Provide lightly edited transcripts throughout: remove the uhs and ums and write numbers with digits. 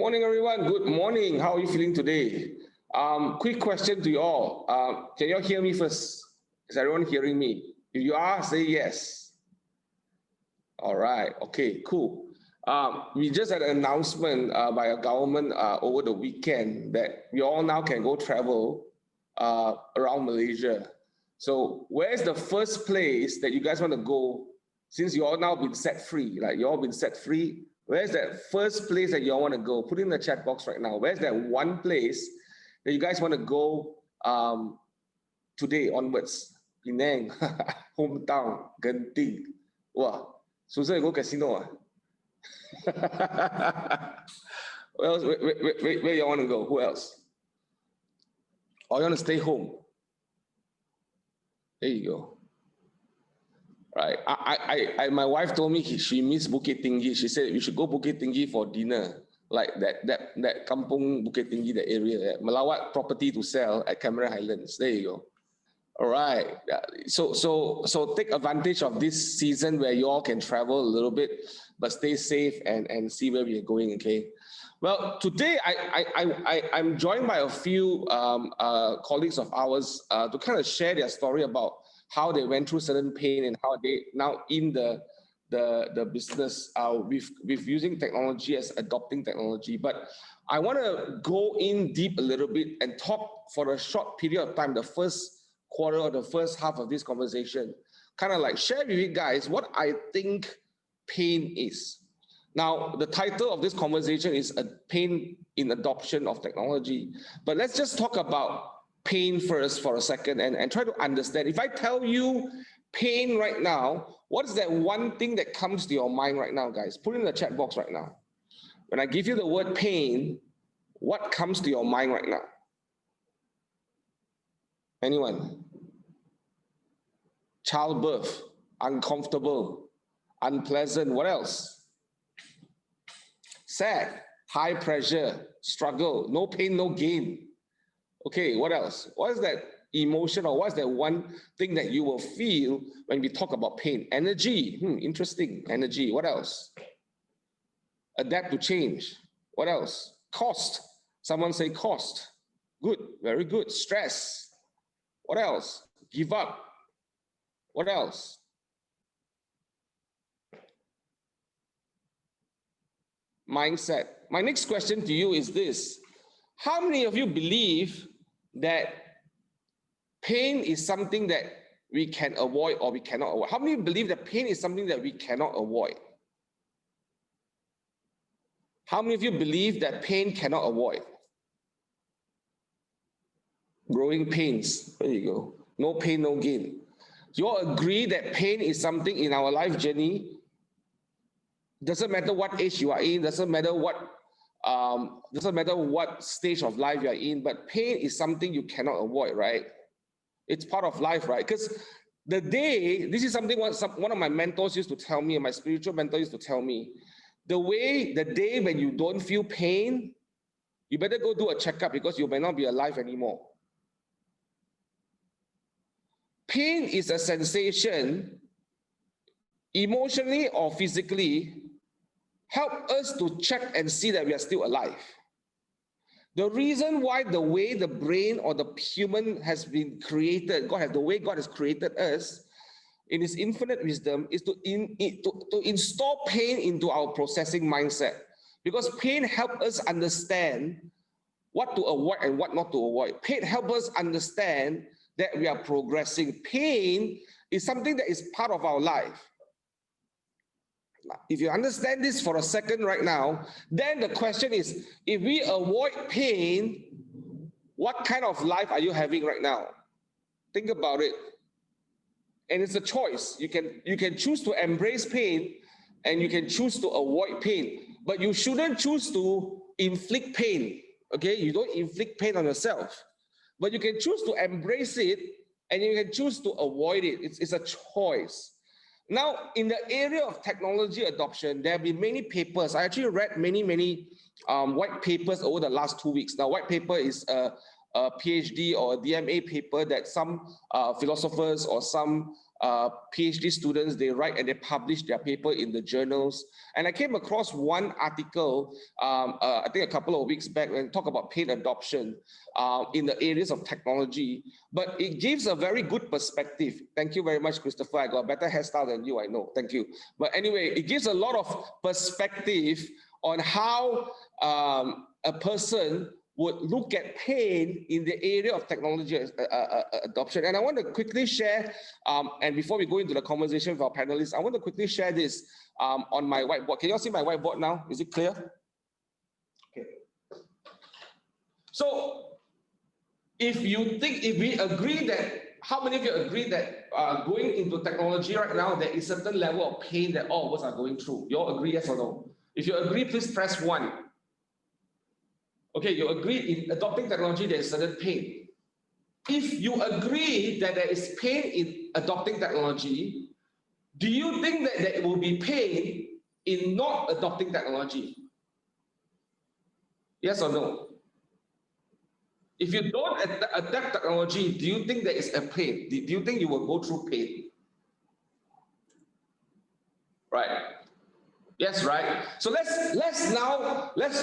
Morning, everyone. Good morning. How are you feeling today? Quick question to you all. Can you all hear me first? Is everyone hearing me? If you are, say yes. All right. Okay, cool. We just had an announcement by a government over the weekend that we all now can go travel around Malaysia. So where's the first place that you guys want to go since you all now been set free? Like you all been set free. Where's that first place that you all want to go? Put it in the chat box right now. Where's that one place that you guys want to go today onwards? Penang, hometown, Genting. Wow. Susan, go casino. Where else? Where you want to go? Who else? Or you want to stay home? There you go. Right. My wife told me she missed Bukit Tinggi. She said we should go Bukit Tinggi for dinner. Like that Kampung Bukit Tinggi, that area, Melawat property to sell at Cameron Highlands. There you go. All right. So take advantage of this season where you all can travel a little bit, but stay safe and see where we are going. Okay. Well, today I'm joined by a few colleagues of ours to kind of share their story about how they went through certain pain and how they now in the business with using technology as adopting technology. But I want to go in deep a little bit and talk for a short period of time, the first quarter or the first half of this conversation, kind of like share with you guys what I think pain is. Now, the title of this conversation is a pain in adoption of technology, but let's just talk about pain first for a second and try to understand. If I tell you pain right now, what is that one thing that comes to your mind right now, guys? Put it in the chat box right now. When I give you the word pain, what comes to your mind right now? Anyone? Childbirth, uncomfortable, unpleasant, what else? Sad, high pressure, struggle, no pain, no gain. Okay, what else? What is that emotion or what's that one thing that you will feel when we talk about pain? Energy, interesting, energy. What else? Adapt to change. What else? Cost. Someone say cost. Good, very good. Stress. What else? Give up. What else? Mindset. My next question to you is this. How many of you believe that pain is something that we can avoid or we cannot avoid? How many believe that pain is something that we cannot avoid? How many of you believe that pain cannot avoid? Growing pains. There you go. No pain, no gain. You all agree that pain is something in our life journey? Doesn't matter what age you are in, doesn't matter what stage of life you are in, but pain is something you cannot avoid, right? It's part of life, right? Because this is something one of my mentors used to tell me, and my spiritual mentor used to tell me, the day when you don't feel pain, you better go do a checkup because you may not be alive anymore. Pain is a sensation, emotionally or physically, help us to check and see that we are still alive. The reason why the way the brain or the human has been created, the way God has created us in His infinite wisdom is to install pain into our processing mindset. Because pain helps us understand what to avoid and what not to avoid. Pain helps us understand that we are progressing. Pain is something that is part of our life. If you understand this for a second right now, then the question is, if we avoid pain, what kind of life are you having right now? Think about it. And it's a choice. You can choose to embrace pain and you can choose to avoid pain, but you shouldn't choose to inflict pain. Okay, you don't inflict pain on yourself, but you can choose to embrace it and you can choose to avoid it. It's a choice. Now, in the area of technology adoption, there have been many papers. I actually read many white papers over the last 2 weeks. Now, white paper is a PhD or a DMA paper that some philosophers or some PhD students, they write and they publish their paper in the journals. And I came across one article, I think a couple of weeks back, when talk about paid adoption in the areas of technology. But it gives a very good perspective. Thank you very much, Christopher. I got a better hairstyle than you, I know. Thank you. But anyway, it gives a lot of perspective on how a person would look at pain in the area of technology adoption. And I want to quickly share, and before we go into the conversation with our panelists, I want to quickly share this on my whiteboard. Can you all see my whiteboard now? Is it clear? Okay. So if we agree that, how many of you agree that going into technology right now, there is a certain level of pain that all of us are going through? You all agree, yes or no? If you agree, please press 1. Okay, you agree in adopting technology, there is certain pain. If you agree that there is pain in adopting technology, do you think that there will be pain in not adopting technology? Yes or no? If you don't adapt technology, do you think there is a pain? Do you think you will go through pain? Right. Yes, right. So let's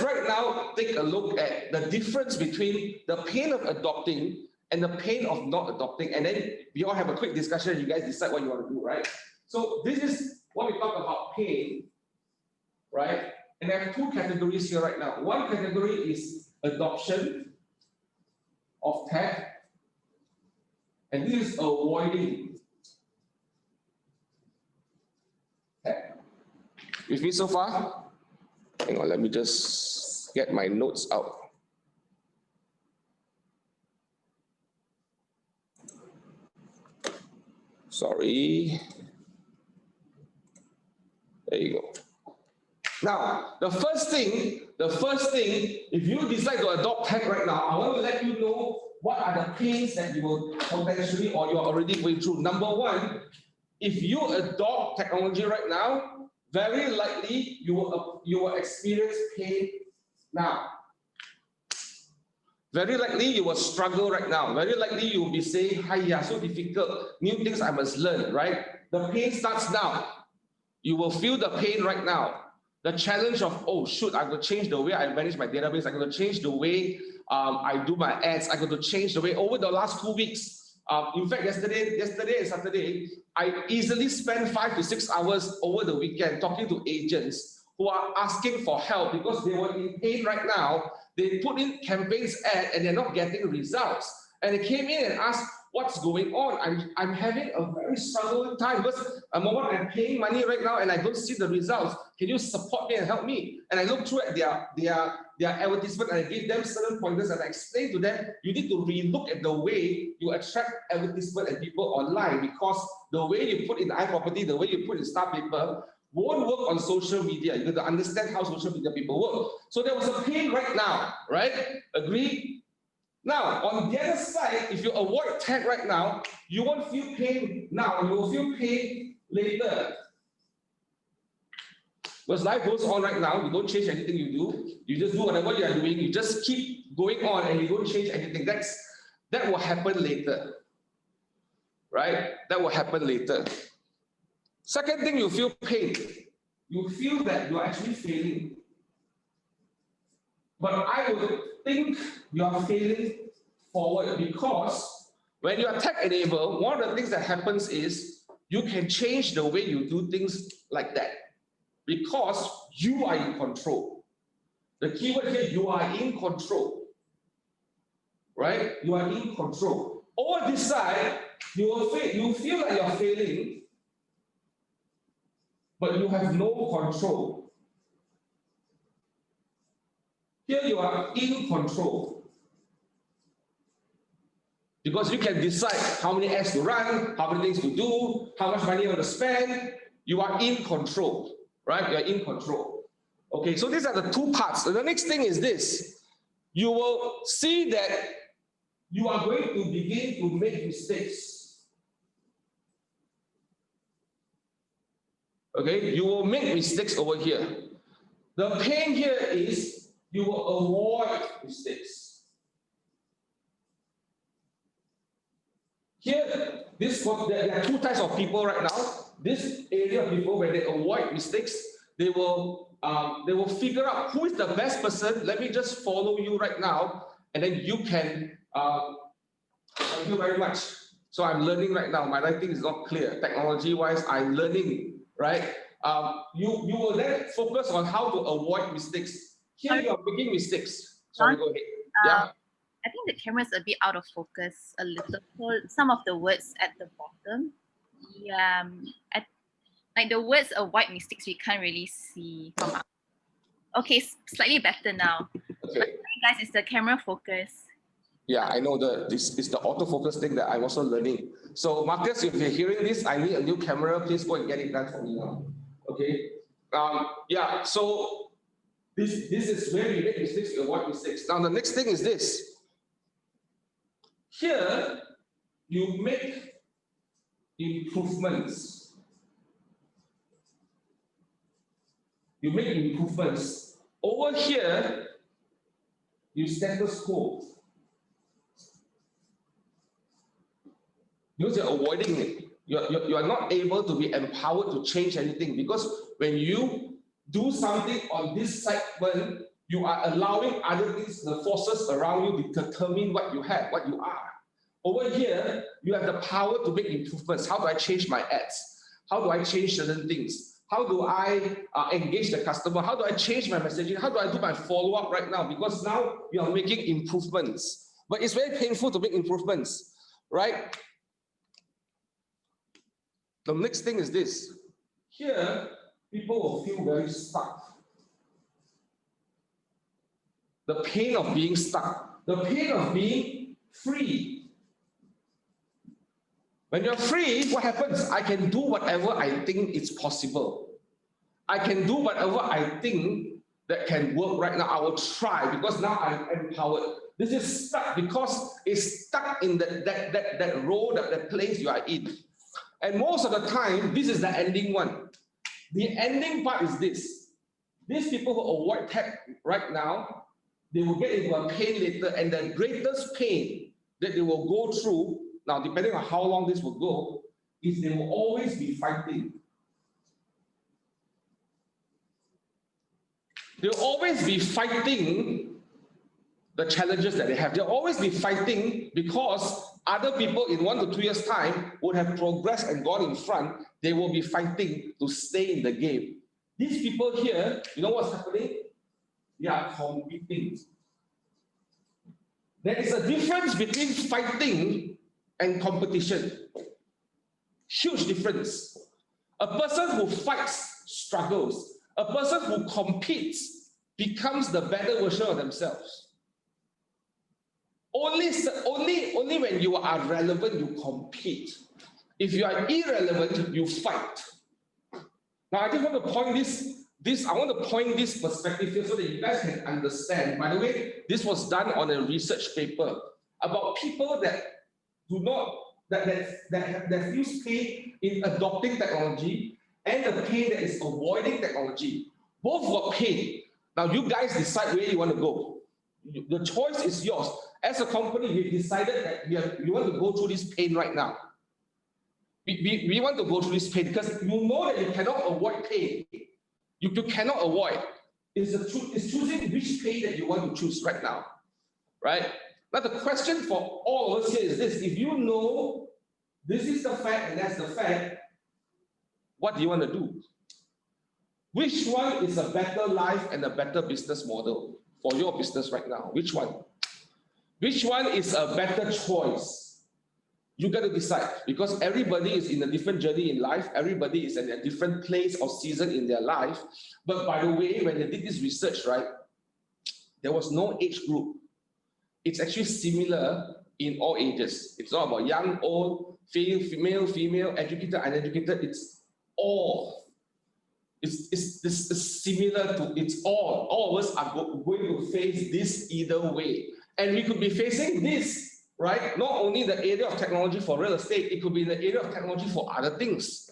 right now take a look at the difference between the pain of adopting and the pain of not adopting, and then we all have a quick discussion and you guys decide what you want to do, right? So this is what we talk about pain, right? And I have 2 categories here right now. One category is adoption of tech, and this is avoiding tech. With me so far? Hang on, let me just get my notes out. Sorry. There you go. Now, the first thing, if you decide to adopt tech right now, I want to let you know what are the pains that you will potentially or you're already going through. Number 1, if you adopt technology right now, very likely you will experience pain now. Very likely you will struggle right now. Very likely you will be saying, "Hiya, so difficult, new things I must learn," right? The pain starts now. You will feel the pain right now. The challenge of, oh shoot, I'm going to change the way I manage my database. I'm going to change the way I do my ads. I'm going to change the way over the last 2 weeks. In fact, yesterday and Saturday, I easily spent 5 to 6 hours over the weekend talking to agents who are asking for help because they were in pain right now. They put in campaigns ad and they're not getting results. And they came in and asked, what's going on? I'm having a very struggling time because I'm paying money right now and I don't see the results. Can you support me and help me? And I looked through at their advertisement and I gave them certain pointers and I explained to them, you need to relook at the way you attract advertisement and people online, because the way you put in iProperty, the way you put in Star Paper won't work on social media. You have to understand how social media people work. So there was a pain right now, right? Agree? Now, on the other side, if you avoid tech right now, you won't feel pain now, you will feel pain later. Because life goes on right now, you don't change anything you do, you just do whatever you are doing, you just keep going on and you don't change anything. That will happen later, right? That will happen later. Second thing, you feel pain. You feel that you're actually failing. But I would think you are failing forward, because when you are tech-enabled, one of the things that happens is you can change the way you do things like that because you are in control. The keyword here, you are in control, right? You are in control. Over this side, you feel like you're failing, but you have no control. Here you are in control. Because you can decide how many ads to run, how many things to do, how much money you want to spend. You are in control, right? You are in control. Okay, so these are the 2 parts. So the next thing is this. You will see that you are going to begin to make mistakes. Okay, you will make mistakes over here. The pain here is you will avoid mistakes. Here, There are two types of people right now. This area of people, when they avoid mistakes, they will figure out who is the best person. Let me just follow you right now, and then you can. Thank you very much. So I'm learning right now. My writing is not clear. Technology-wise, I'm learning, right? You will then focus on how to avoid mistakes. Here you are making mistakes. Sorry, go ahead. Yeah. I think the camera is a bit out of focus a little. Some of the words at the bottom. Yeah. Like the words avoid mistakes, we can't really see from up. Okay, slightly better now. Okay. But, guys, it's the camera focus. Yeah, I know this is the autofocus thing that I'm also learning. So Marcus, if you're hearing this, I need a new camera. Please go and get it done for me now. Okay. Yeah. So this is where we make mistakes, we avoid mistakes. Now the next thing is this. Here, you make improvements. You make improvements. Over here, you status quo. Because you're avoiding it. You are not able to be empowered to change anything, because when you do something on this segment, you are allowing other things, the forces around you to determine what you have, what you are. Over here, you have the power to make improvements. How do I change my ads? How do I change certain things? How do I engage the customer? How do I change my messaging? How do I do my follow-up right now? Because now you are making improvements. But it's very painful to make improvements, right? The next thing is this. Here, people will feel very stuck. The pain of being stuck. The pain of being free. When you're free, what happens? I can do whatever I think is possible. I can do whatever I think that can work right now. I will try because now I'm empowered. This is stuck because it's stuck in that role, that place you are in. And most of the time, this is the ending one. The ending part is this. These people who avoid tech right now, they will get into a pain later, and the greatest pain that they will go through, now depending on how long this will go, is they will always be fighting. They'll always be fighting the challenges that they have. They'll always be fighting because other people in 1 to 2 years' time would have progressed and gone in front. They will be fighting to stay in the game. These people here, you know what's happening? They are competing. There is a difference between fighting and competition. Huge difference. A person who fights struggles. A person who competes becomes the better version of themselves. Only when you are relevant, you compete. If you are irrelevant, you fight. Now, I just want to point this perspective here so that you guys can understand. By the way, this was done on a research paper about people that feels pain in adopting technology and the pain that is avoiding technology. Both were pain. Now, you guys decide where you want to go. The choice is yours. As a company, we've decided that we want to go through this pain right now. We want to go through this pain because you know that you cannot avoid pain. You cannot avoid. It's choosing which pain that you want to choose right now, right? Now the question for all of us here is this: if you know this is the fact and that's the fact, what do you want to do? Which one is a better life and a better business model for your business right now? Which one? Which one is a better choice? You got to decide, because everybody is in a different journey in life. Everybody is in a different place or season in their life. But by the way, when they did this research, right, there was no age group. It's actually similar in all ages. It's not about young, old, female, educated, uneducated. It's all. It's similar to it's all. All of us are going to face this either way. And we could be facing this, right? Not only the area of technology for real estate, it could be the area of technology for other things.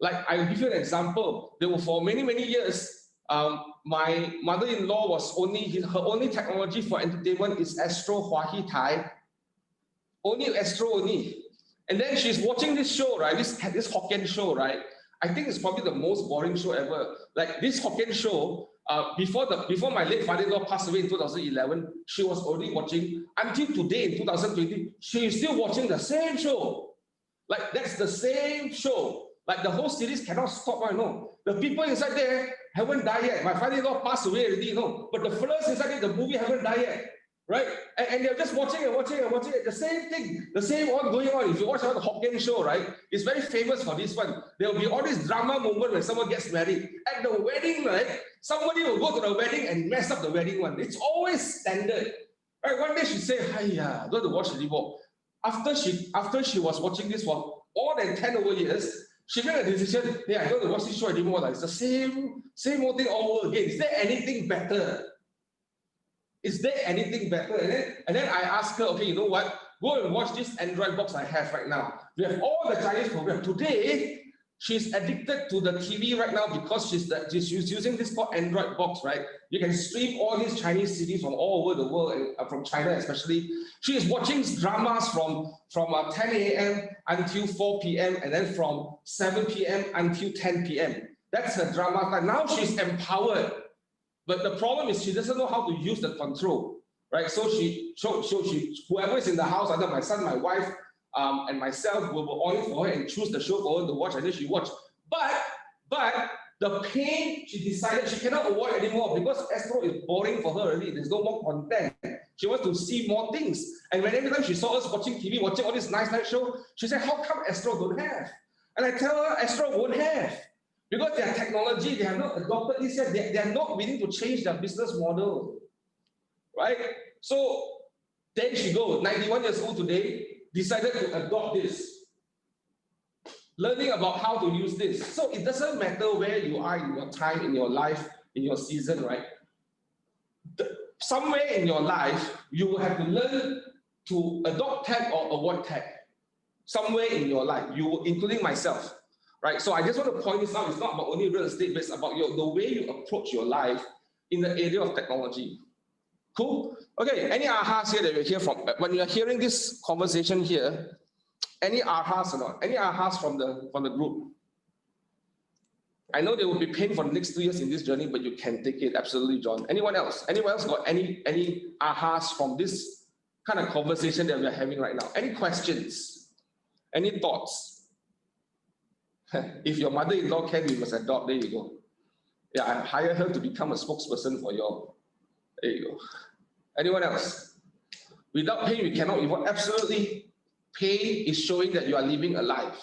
Like, I'll give you an example. There were for many, many years, my mother-in-law was her only technology for entertainment is Astro Huahi Tai. Only Astro only. And then she's watching this show, right? This Hokkien show, right? I think it's probably the most boring show ever. Like this Hokkien show, before my late father-in-law passed away in 2011, she was already watching until today in 2020. She is still watching the same show. Like that's the same show. Like the whole series cannot stop. I know the people inside there haven't died yet. My father-in-law passed away already, but the fellas inside there, the movie haven't died yet. Right? And they're just watching and watching and watching it. The same thing, the same all going on. If you watch the Hokkien show, right? It's very famous for this one. There will be all this drama moment when someone gets married. At the wedding, right? Somebody will go to the wedding and mess up the wedding one. It's always standard. Right? One day she said, "Hiya, don't watch anymore." After she was watching this for more than 10 over years, she made a decision, "Hey, I don't watch this show anymore. Like, it's the same old thing all over again. Is there anything better? Is there anything better?" And then I asked her, "Okay, you know what? Go and watch this Android box I have right now. We have all the Chinese programs. Today, she's addicted to the TV right now because she's using this called Android box, right? You can stream all these Chinese series from all over the world, and from China especially. She is watching dramas from 10 a.m. until 4 p.m. and then from 7 p.m. until 10 p.m. That's her drama time. Now she's empowered. But the problem is she doesn't know how to use the control, right? So whoever is in the house, either my son, my wife, and myself will on it for her and choose the show for her to watch, and then she watch. But the pain, she decided she cannot avoid anymore because Astro is boring for her already. There's no more content. She wants to see more things. And when every time she saw us watching TV, watching all this nice show, she said, "How come Astro don't have?" And I tell her, Astro won't have. Because their technology, they have not adopted this yet. They are not willing to change their business model, right? So then she goes, 91 years old today, decided to adopt this, learning about how to use this. So it doesn't matter where you are in your time, in your life, in your season, right? Somewhere in your life, you will have to learn to adopt tech or avoid tech. Somewhere in your life, including myself. Right, so I just want to point this out. It's not about only real estate, but it's about the way you approach your life in the area of technology. Cool? Okay, any ahas here that you hear from? When you're hearing this conversation here, any ahas or not? Any ahas from the group? I know there will be pain for the next 2 years in this journey, but you can take it. Absolutely, John. Anyone else? Anyone else got any ahas from this kind of conversation that we're having right now? Any questions? Any thoughts? If your mother-in-law can, you must adopt. There you go. Yeah, I hire her to become a spokesperson for your. There you go. Anyone else? Without pain, we cannot evolve. Absolutely. Pain is showing that you are living a life.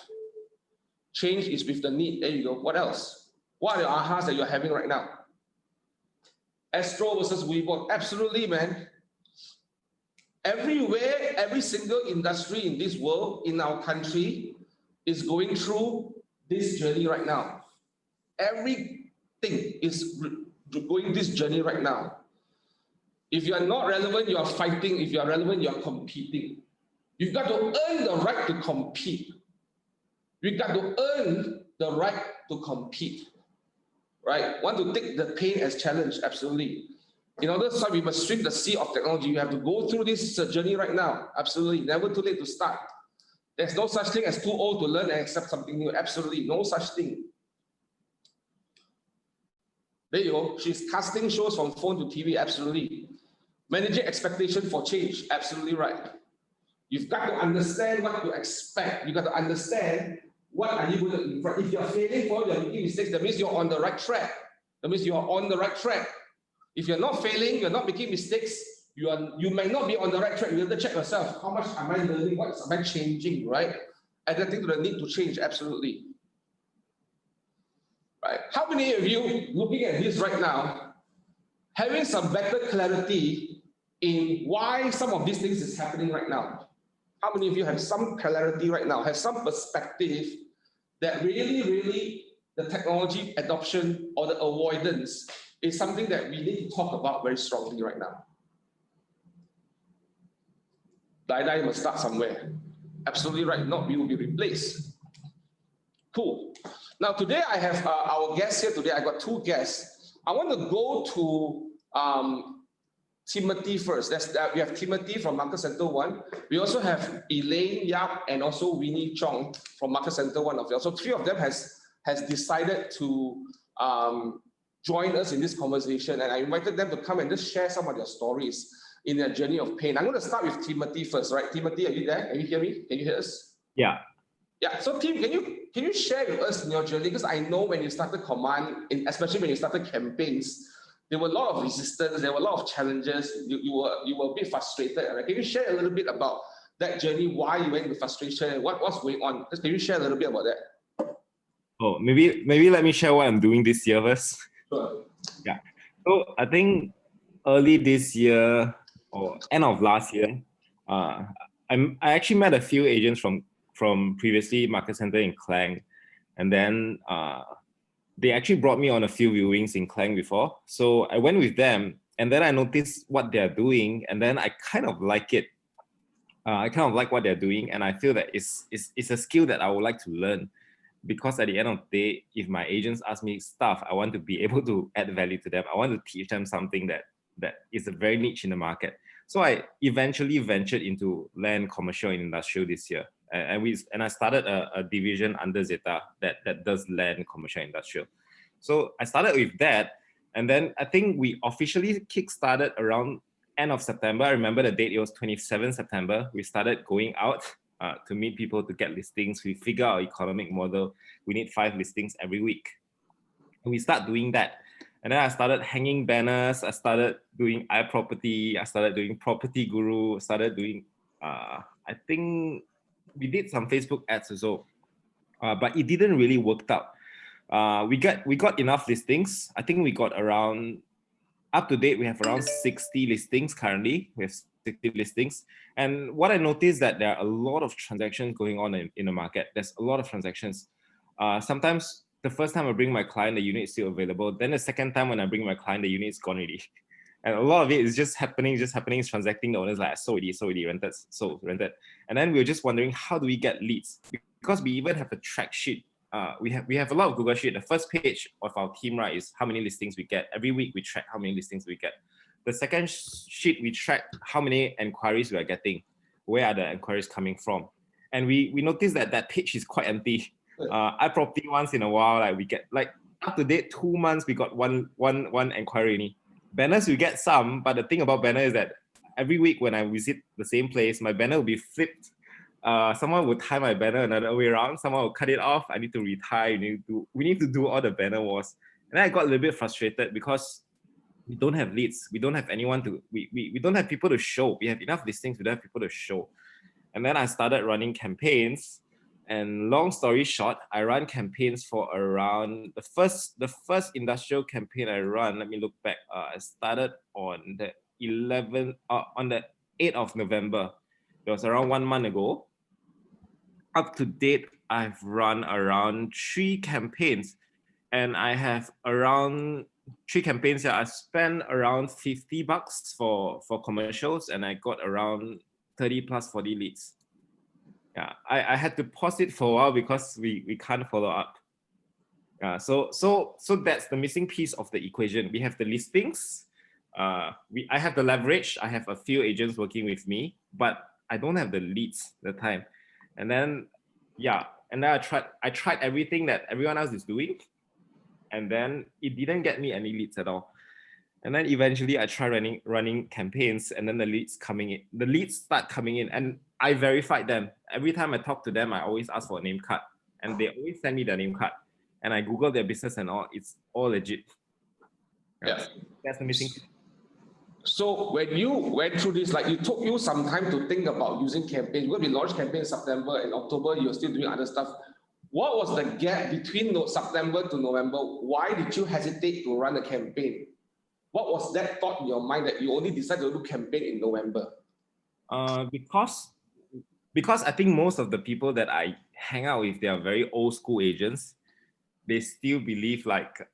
Change is with the need. There you go. What else? What are the ahas that you're having right now? Astro versus Weibo. Absolutely, man. Everywhere, every single industry in this world, in our country, is going through this journey right now. Everything is going this journey right now. If you are not relevant, you are fighting. If you are relevant, you are competing. You've got to earn the right to compete. You've got to earn the right to compete. Right? Want to take the pain as challenge? Absolutely. In order so we must swim the sea of technology. You have to go through this journey right now. Absolutely. Never too late to start. There's no such thing as too old to learn and accept something new. Absolutely, no such thing. There you go. She's casting shows from phone to TV. Absolutely. Managing expectation for change. Absolutely right. You've got to understand what to expect. You've got to understand what are you going to improve. If you're failing for you're making mistakes, that means you're on the right track. That means you are on the right track. If you're not failing, you're not making mistakes, you may not be on the right track. You have to check yourself. How much am I learning? What am I changing, right? Adapting to the need to change, absolutely. Right? How many of you looking at this right now, having some better clarity in why some of these things is happening right now? How many of you have some clarity right now, have some perspective that really the technology adoption or the avoidance is something that we need to talk about very strongly right now? Die must start somewhere. Absolutely right. Not we will be replaced. Cool. Now today I have our guests here today. I got two guests. I want to go to Timothy first. We have Timothy from Market Center 1. We also have Elaine Yap and also Winnie Chong from Market Center 1 of y'all. So three of them has decided to join us in this conversation, and I invited them to come and just share some of their stories in their journey of pain. I'm going to start with Timothy first, right? Timothy, are you there? Can you hear me? Can you hear us? Yeah. Yeah. So Tim, can you share with us in your journey? Because I know when you started Command, especially when you started campaigns, there were a lot of resistance, there were a lot of challenges. You were a bit frustrated. Right? Can you share a little bit about that journey, why you went into frustration, and what's going on? Just can you share a little bit about that? Oh, maybe let me share what I'm doing this year first. Sure. Yeah. So I think early this year or end of last year, I actually met a few agents from previously Market Center in Klang, and then they actually brought me on a few viewings in Klang before. So I went with them, and then I noticed what they're doing, and then I kind of like it. I kind of like what they're doing, and I feel that it's a skill that I would like to learn. Because at the end of the day, if my agents ask me stuff, I want to be able to add value to them. I want to teach them something that is a very niche in the market. So I eventually ventured into land, commercial, and industrial this year. And I started a division under Zeta that does land, commercial, industrial. So I started with that. And then I think we officially kickstarted around end of September. I remember the date, it was 27 September. We started going out to meet people to get listings. We figure our economic model. We need 5 listings every week. And we start doing that. And then I started hanging banners. I started doing iProperty. I started doing Property Guru. Started doing, I think we did some Facebook ads as well. But it didn't really work out. We got enough listings. I think we got around, up to date, we have around 60 listings currently. We have 60 listings. And what I noticed that there are a lot of transactions going on in the market. There's a lot of transactions. Sometimes the first time I bring my client, the unit is still available. Then the second time when I bring my client, the unit is gone already. And a lot of it is just happening, it's transacting. The owner's like, sold already, rented, sold, rented. And then we were just wondering, how do we get leads? Because we even have a track sheet. We have a lot of Google Sheet. The first page of our team, right, is how many listings we get. Every week we track how many listings we get. The second sheet, we track how many inquiries we are getting. Where are the inquiries coming from? And we noticed that page is quite empty. iProperty once in a while, like we get like up to date 2 months, we got one inquiry. Banners, we get some, but the thing about banner is that every week when I visit the same place, my banner will be flipped. Someone will tie my banner another way around. Someone will cut it off. I need to retire. We need to do all the banner wars. And then I got a little bit frustrated because we don't have leads. We don't have anyone to, we don't have people to show. We have enough listings. We don't have people to show. And then I started running campaigns. And long story short, I ran campaigns for around the first industrial campaign I run. Let me look back. I started on the 8th of November. It was around 1 month ago. Up to date, I've run around 3 campaigns, and I have around 3 campaigns. I spent around $50 for commercials, and I got around 30 plus 40 leads. Yeah, I had to pause it for a while because we can't follow up. So that's the missing piece of the equation. We have the listings. I have the leverage. I have a few agents working with me, but I don't have the leads at the time. And then, and then I tried everything that everyone else is doing, and then it didn't get me any leads at all. And then eventually I tried running campaigns, and then the leads start coming in, and I verified them. Every time I talk to them, I always ask for a name card, and they always send me their name card. And I Google their business and all, it's all legit. Yeah. That's the missing. So when you went through this, like it took you some time to think about using campaigns. When we launched campaign in September and October, you're still doing other stuff. What was the gap between September to November? Why did you hesitate to run a campaign? What was that thought in your mind that you only decided to do campaign in November? Because I think most of the people that I hang out with, they are very old school agents. They still believe like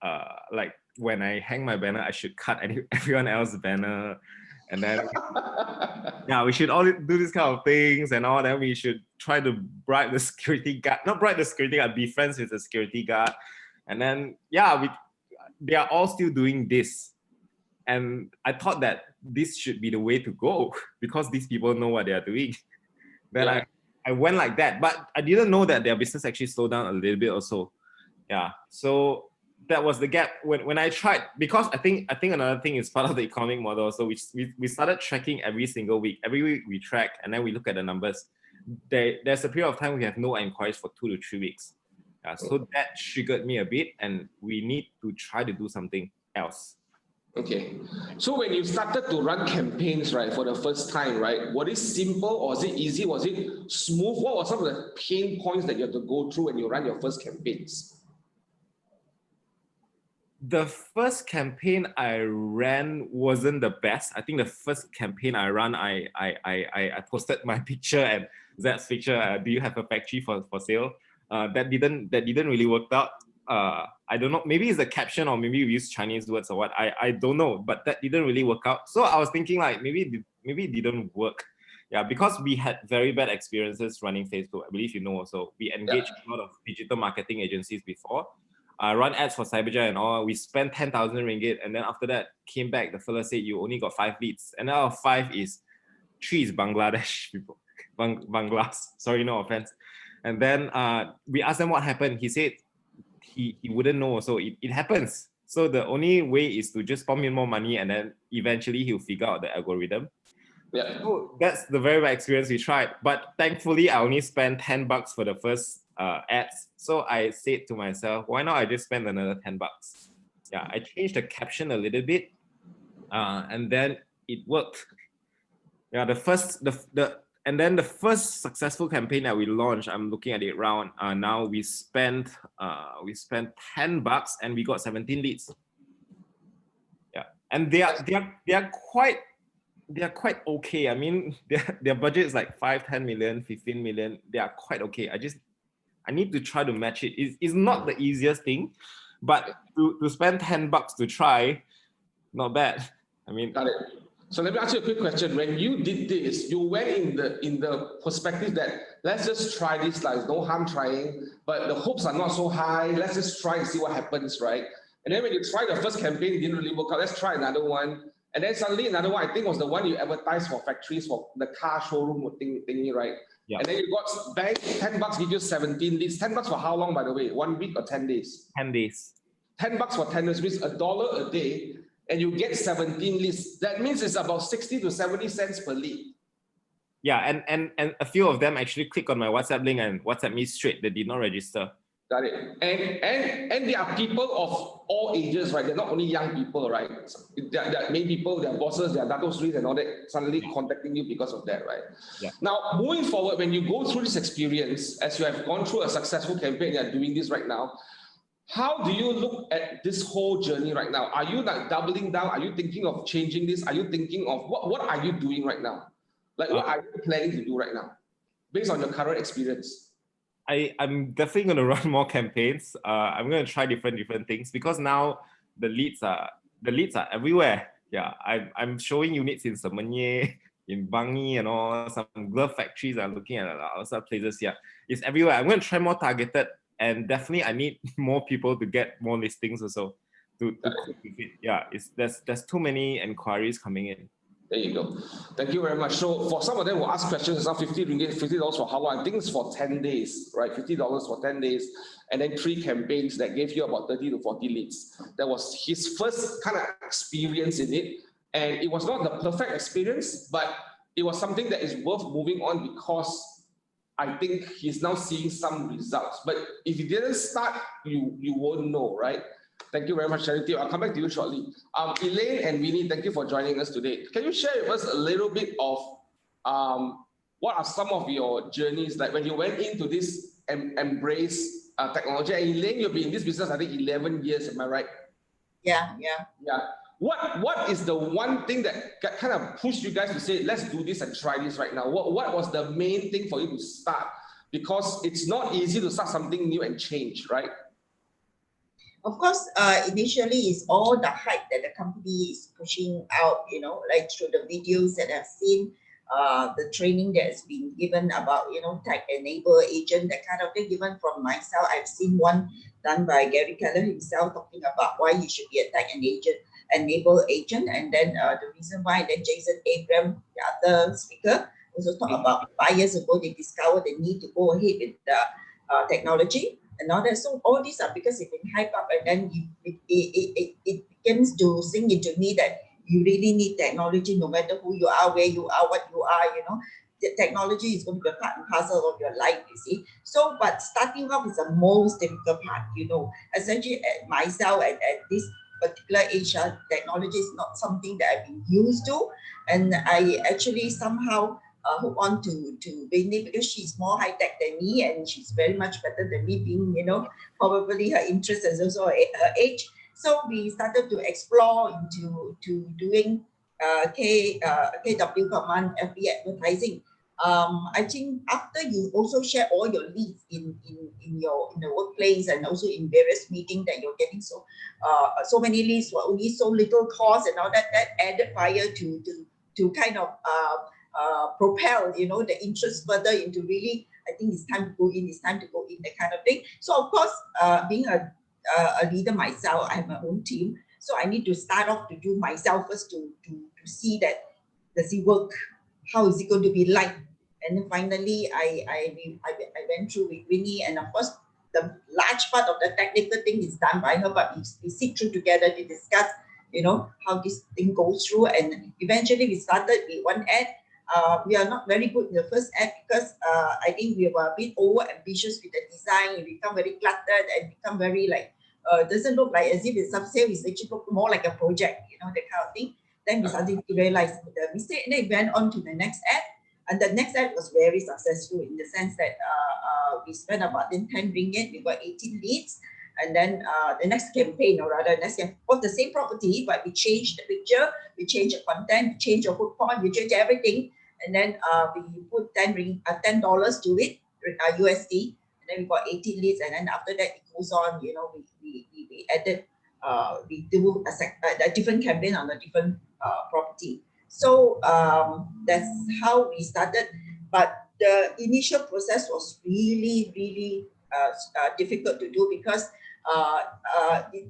when I hang my banner, I should cut everyone else's banner, and then we should all do this kind of things and all. Then we should try to bribe the security guard, not bribe the security guard, be friends with the security guard, and then they are all still doing this. And I thought that this should be the way to go because these people know what they are doing. Then I went like that, but I didn't know that their business actually slowed down a little bit also. Yeah, so that was the gap when I tried, because I think another thing is part of the economic model. So we started tracking every single week. Every week we track and then we look at the numbers. There's a period of time we have no inquiries for 2 to 3 weeks. So that triggered me a bit, and we need to try to do something else. Okay, so when you started to run campaigns, right, for the first time, right, was it simple or was it easy? Was it smooth? What were some of the pain points that you had to go through when you ran your first campaigns? The first campaign I ran wasn't the best. I think the first campaign I ran, I posted my picture and Zed's picture. Do you have a factory for sale? That didn't really work out. I don't know, maybe it's the caption or maybe we use Chinese words or what, I don't know, but that didn't really work out. So I was thinking like maybe it didn't work. Yeah, because we had very bad experiences running Facebook. I believe you know also. We engaged a lot of digital marketing agencies before. Run ads for Cyberjaya and all. We spent 10,000 ringgit, and then after that came back, the fella said you only got 5 leads, and out of 5 is 3 is Bangladesh people. Banglas, sorry, no offense. And then we asked them what happened. He said he wouldn't know, so it happens. So the only way is to just pump in more money, and then eventually he'll figure out the algorithm. Yeah. So that's the very bad experience we tried. But thankfully, I only spent $10 for the first ads. So I said to myself, why not I just spend another $10? Yeah, I changed the caption a little bit, and then it worked. Yeah, the first successful campaign that we launched, I'm looking at it round. Now we spent $10 and we got 17 leads. Yeah, and they are quite okay. I mean, their budget is like 5, 10 million, 15 million. They are quite okay. I need to try to match it. It's not the easiest thing, but to spend $10 to try, not bad. I mean, got it. So let me ask you a quick question. When you did this, you went in the perspective that let's just try this, like no harm trying, but the hopes are not so high. Let's just try and see what happens, right? And then when you try the first campaign, it didn't really work out. Let's try another one. And then suddenly another one, I think was the one you advertised for factories, for the car showroom thingy, right? Yeah. And then you got bank, $10 give you 17 leads. $10 for how long, by the way? 1 week or 10 days? 10 days. $10 for 10 days means $1 a day, and you get 17 leads. That means it's about 60 to 70 cents per lead. Yeah, and a few of them actually click on my WhatsApp link and WhatsApp me straight. They did not register. Got it. And there are people of all ages, right? They're not only young people, right? There are many people, their bosses, their dato sris and all that suddenly contacting you because of that, right? Yeah. Now, moving forward, when you go through this experience, as you have gone through a successful campaign, you're doing this right now, how do you look at this whole journey right now? Are you like doubling down? Are you thinking of changing this? Are you thinking of what are you doing right now? Like what are you planning to do right now based on your current experience? I'm definitely going to run more campaigns. I'm going to try different things because now the leads are everywhere. Yeah, I'm showing units in Semenye, in Bangi, and all some glove factories. I'm looking at other places here. It's everywhere. I'm going to try more targeted, and definitely I need more people to get more listings also to cope with it. Yeah, there's too many inquiries coming in. There you go. Thank you very much. So for some of them, we'll ask questions. It's not 50 ringgit, $50 for how long? I think it's for 10 days, right? $50 for 10 days. And then 3 campaigns that gave you about 30 to 40 leads. That was his first kind of experience in it. And it was not the perfect experience, but it was something that is worth moving on because I think he's now seeing some results. But if you didn't start, you won't know, right? Thank you very much, Charity. I'll come back to you shortly. Elaine and Winnie, thank you for joining us today. Can you share with us a little bit of what are some of your journeys, like when you went into this embrace technology? And Elaine, you've been in this business, I think 11 years, am I right? Yeah. What is the one thing that kind of pushed you guys to say, let's do this and try this right now? What was the main thing for you to start? Because it's not easy to start something new and change, right? Of course, initially it's all the hype that the company is pushing out, like through the videos that I've seen, the training that has been given about, tech enable agent, that kind of thing. Even from myself, I've seen one done by Gary Keller himself talking about why you should be a tech and agent. enable agent. And then the reason why then Jason Abram, the other speaker, also talked about 5 years ago, they discovered the need to go ahead with the technology and all that. So all these are because it's been hyped up, and then it begins to sink into me that you really need technology no matter who you are, where you are, what you are, you know. The technology is going to be a part and parcel of your life, you see. So, but starting off is the most difficult part, you know. Essentially, at myself at this particular age, technology is not something that I've been used to, and I actually somehow hook on to Bingley because she's more high tech than me, and she's very much better than me, being, you know, probably her interest is also her age. So we started to explore into doing KW command FB advertising. I think after you also share all your leads in the workplace and also in various meetings that you're getting so many leads for only so little cost and all that, that added fire to kind of propel, you know, the interest further into really, I think it's time to go in, that kind of thing. So of course, being a leader myself, I have my own team. So I need to start off to do myself first to see that, does it work? How is it going to be like? And then finally, I went through with Winnie, and of course, the large part of the technical thing is done by her, but we sit through together to discuss, you know, how this thing goes through. And eventually we started with one ad. We are not very good in the first ad because I think we were a bit over ambitious with the design. It become very cluttered and become very like, doesn't look like as if it's some sale, it's actually look more like a project, you know, that kind of thing. Then we started to realize the mistake, and then we went on to the next ad. And the next ad was very successful in the sense that we spent about 10 ringgit, we got 18 leads. And then the next campaign, or rather, next campaign was the same property, but we changed the picture, we changed the content, we changed the hook point, we changed everything. And then we put $10 to it, USD, and then we got 18 leads. And then after that, it goes on, you know, we added, we do a different campaign on a different property. So that's how we started. But the initial process was really, really difficult to do because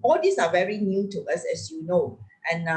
all these are very new to us, as you know. And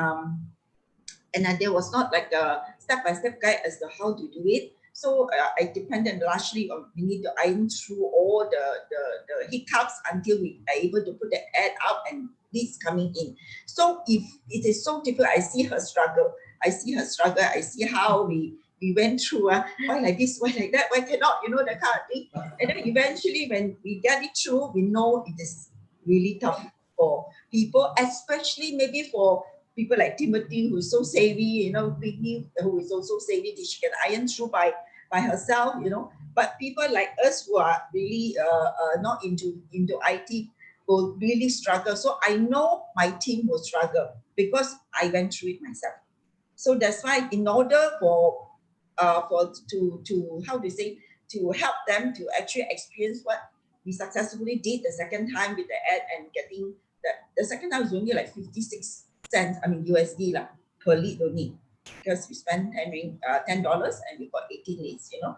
there was not like a step-by-step guide as to how to do it. So I depended largely on, we need to iron through all the hiccups until we are able to put the ad out and leads coming in. So if it is so difficult, I see her struggle. I see how we went through, why like this, why like that, why cannot, you know, that kind of thing. And then eventually when we get it through, we know it is really tough for people, especially maybe for people like Timothy, who is so savvy, you know, Vicky, who is also savvy, that she can iron through by herself, you know. But people like us who are really not into IT will really struggle. So I know my team will struggle because I went through it myself. So that's why, in order to how to say, to help them to actually experience what we successfully did the second time with the ad and getting the second time was only like 56 cents, I mean USD lah, per lead only, because we spent $10 and we got 18 leads, you know.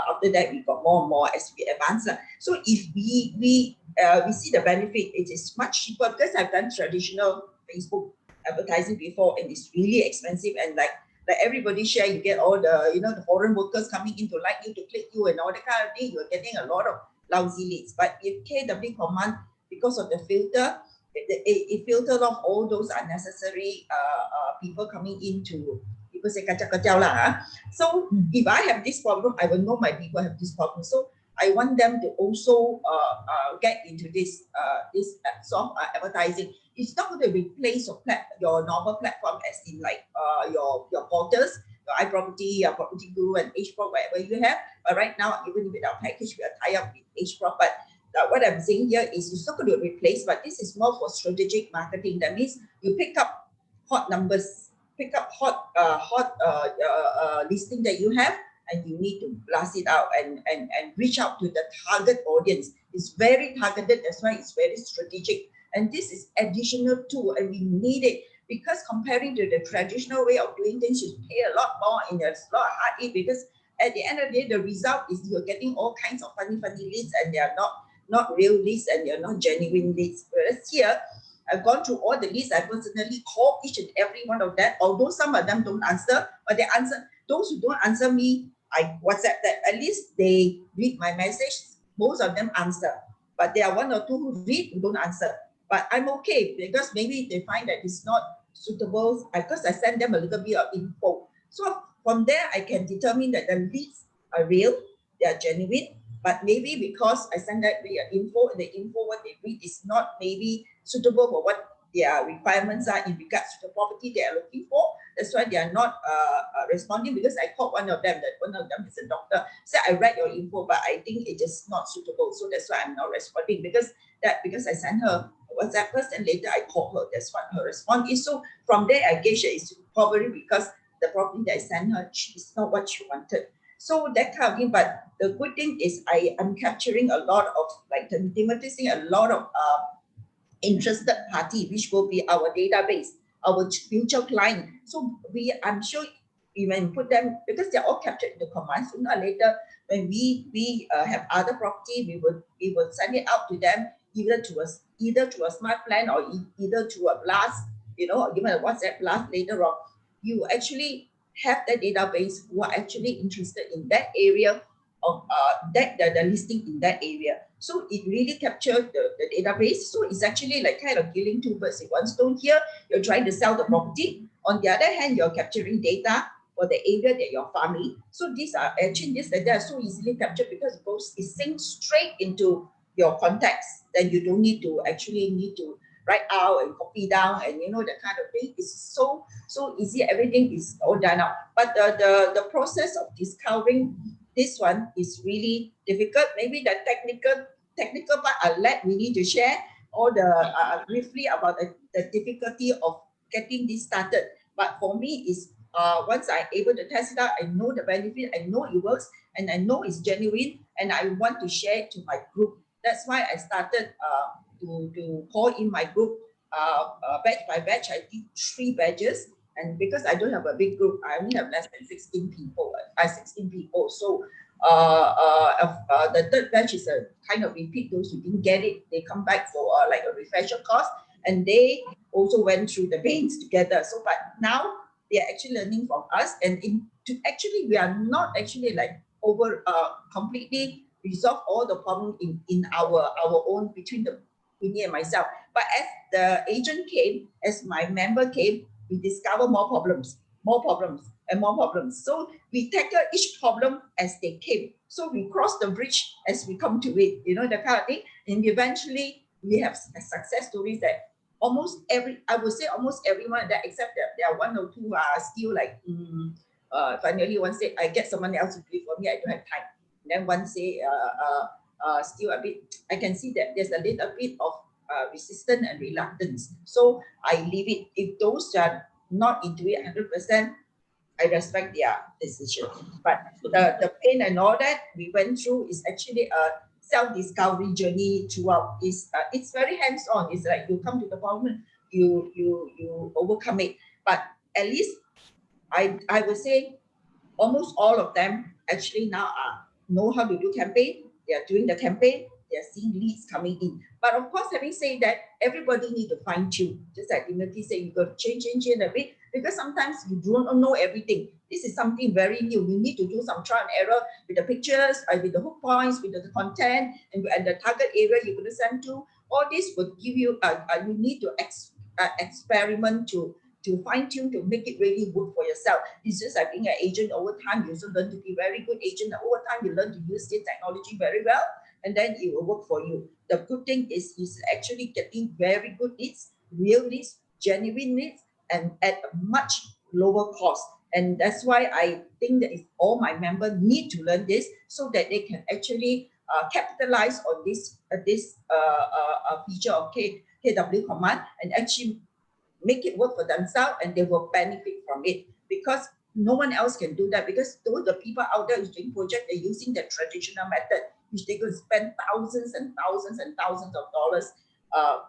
After that, we got more and more as we advance. So if we see the benefit, it is much cheaper, because I've done traditional Facebook advertising before, and it's really expensive, and like everybody share, you get all the, you know, the foreign workers coming in to like you, to click you and all that kind of thing. You're getting a lot of lousy leads. But if KW command, because of the filter, it filtered off all those unnecessary people coming in to, people say kacau lah. So if I have this problem, I will know my people have this problem. So I want them to also get into this sort of advertising. It's not going to replace your normal platform, as in like your portals, your iProperty, your Property Guru, and HProp, whatever you have. But right now, even with our package, we are tied up with HProp. But what I'm saying here is, it's not going to replace, but this is more for strategic marketing. That means you pick up hot numbers, pick up hot listing that you have, and you need to blast it out and reach out to the target audience. It's very targeted, that's why it's very strategic. And this is additional tool, and we need it, because comparing to the traditional way of doing things, you pay a lot more and there's a lot of heartache, because at the end of the day, the result is you're getting all kinds of funny leads, and they are not real leads, and they're not genuine leads. Whereas here, I've gone through all the lists. I personally called each and every one of them, although some of them don't answer, but they answer. Those who don't answer me, I WhatsApp that. At least they read my message. Most of them answer, but there are one or two who read, who don't answer. But I'm okay, because maybe they find that it's not suitable, because I send them a little bit of info. So from there, I can determine that the leads are real, they are genuine, but maybe because I send that info, and the info what they read is not maybe suitable for what their requirements are in regards to the property they are looking for. That's why they are not responding, because I called one of them, that one of them is a doctor, said, I read your info, but I think it is not suitable. So that's why I'm not responding, because I sent her a WhatsApp first, and later I called her. That's what her response is. So from there, I gauge that it's probably because the property that I sent her is not what she wanted. So that kind of thing. But the good thing is I am capturing a lot of, like the Timothy saying, a lot of interested party, which will be our database, our future client. So I'm sure even put them, because they're all captured in the command. Sooner or later, when we have other property, we will send it out to them, either to a smart plan, or either to a blast, or even a WhatsApp blast later on. You actually have that database who are actually interested in that area of the listing in that area. So it really captured the database. So it's actually like kind of killing two birds with one stone. Here, you're trying to sell the property. On the other hand, you're capturing data for the area that you're farming. So these are actually that are so easily captured, because it syncs straight into your contacts. Then you don't need to write out and copy down, and that kind of thing. It's so easy. Everything is all done out. But the process of discovering this one is really difficult. Maybe the technical part, I'll let Winnie to share all the briefly about the difficulty of getting this started. But for me, is once I'm able to test it out, I know the benefit, I know it works, and I know it's genuine, and I want to share it to my group. That's why I started to call in my group batch by batch. I did 3 batches. And because I don't have a big group, I only have less than 16 people. So the third batch is a kind of repeat. Those who didn't get it, they come back for like a refresher course, and they also went through the veins together. So, but now they are actually learning from us, and we are not actually like over completely resolve all the problem in our own between me and myself. But as the agent came, as my member came, we discover more problems, and more problems. So we tackle each problem as they came. So we cross the bridge as we come to it, that kind of thing. And eventually we have success stories that I would say almost everyone, that except that there are 1 or 2 are still like, finally one said, I get someone else to do it for me, I don't have time. And then one say, still a bit, I can see that there's a little bit of resistance and reluctance. So I leave it. If those are not into it 100%, I respect their decision. But the pain and all that we went through is actually a self-discovery journey throughout. It's very hands-on. It's like you come to the problem, you overcome it. But at least I would say almost all of them actually now know how to do campaign. They are doing the campaign. They are seeing leads coming in. But of course, having said that, everybody need to fine tune. Just like Timothy said, you got to change a bit, because sometimes you don't know everything. This is something very new. You need to do some trial and error with the pictures, with the hook points, with the content, and the target area you're going to send to. All this will give you. You need to experiment to fine tune to make it really work for yourself. It's just like being an agent. Over time, you also learn to be very good agent. Over time, you learn to use this technology very well, and then it will work for you. The good thing is actually getting very good leads, real leads, genuine leads, and at a much lower cost. And that's why I think that if all my members need to learn this, so that they can actually capitalize on this feature of KW command, and actually make it work for themselves, and they will benefit from it, because no one else can do that. Because those the people out there who's doing project, they're using the traditional method, which they could spend thousands and thousands and thousands of dollars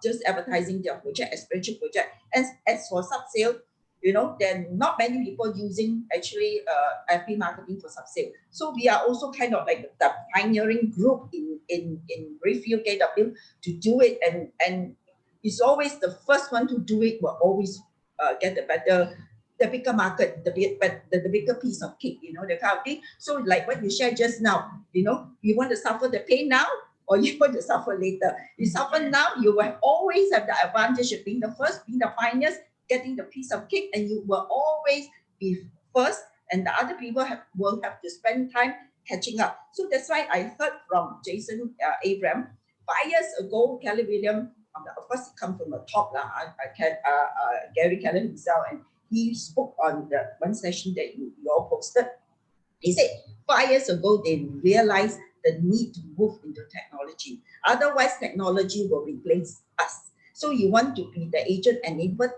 just advertising their project, experiential project. And as for sub-sale, there are not many people using actually FB marketing for sub-sale. So we are also kind of like the pioneering group in Review KW to do it, and it's always the first one to do it will always get the bigger market, the bigger piece of cake, you know, the kind of thing. So like what you shared just now, you know, you want to suffer the pain now or you want to suffer later. You suffer now, you will always have the advantage of being the first, being the pioneers, getting the piece of cake, and you will always be first, and the other people will have to spend time catching up. So that's why I heard from Jason Abram 5 years ago, Kelly William, of course, he comes from the top, Gary Keller himself, and he spoke on the one session that you all posted. He said 5 years ago, they realized the need to move into technology. Otherwise, technology will replace us. So you want to be the agent-enabled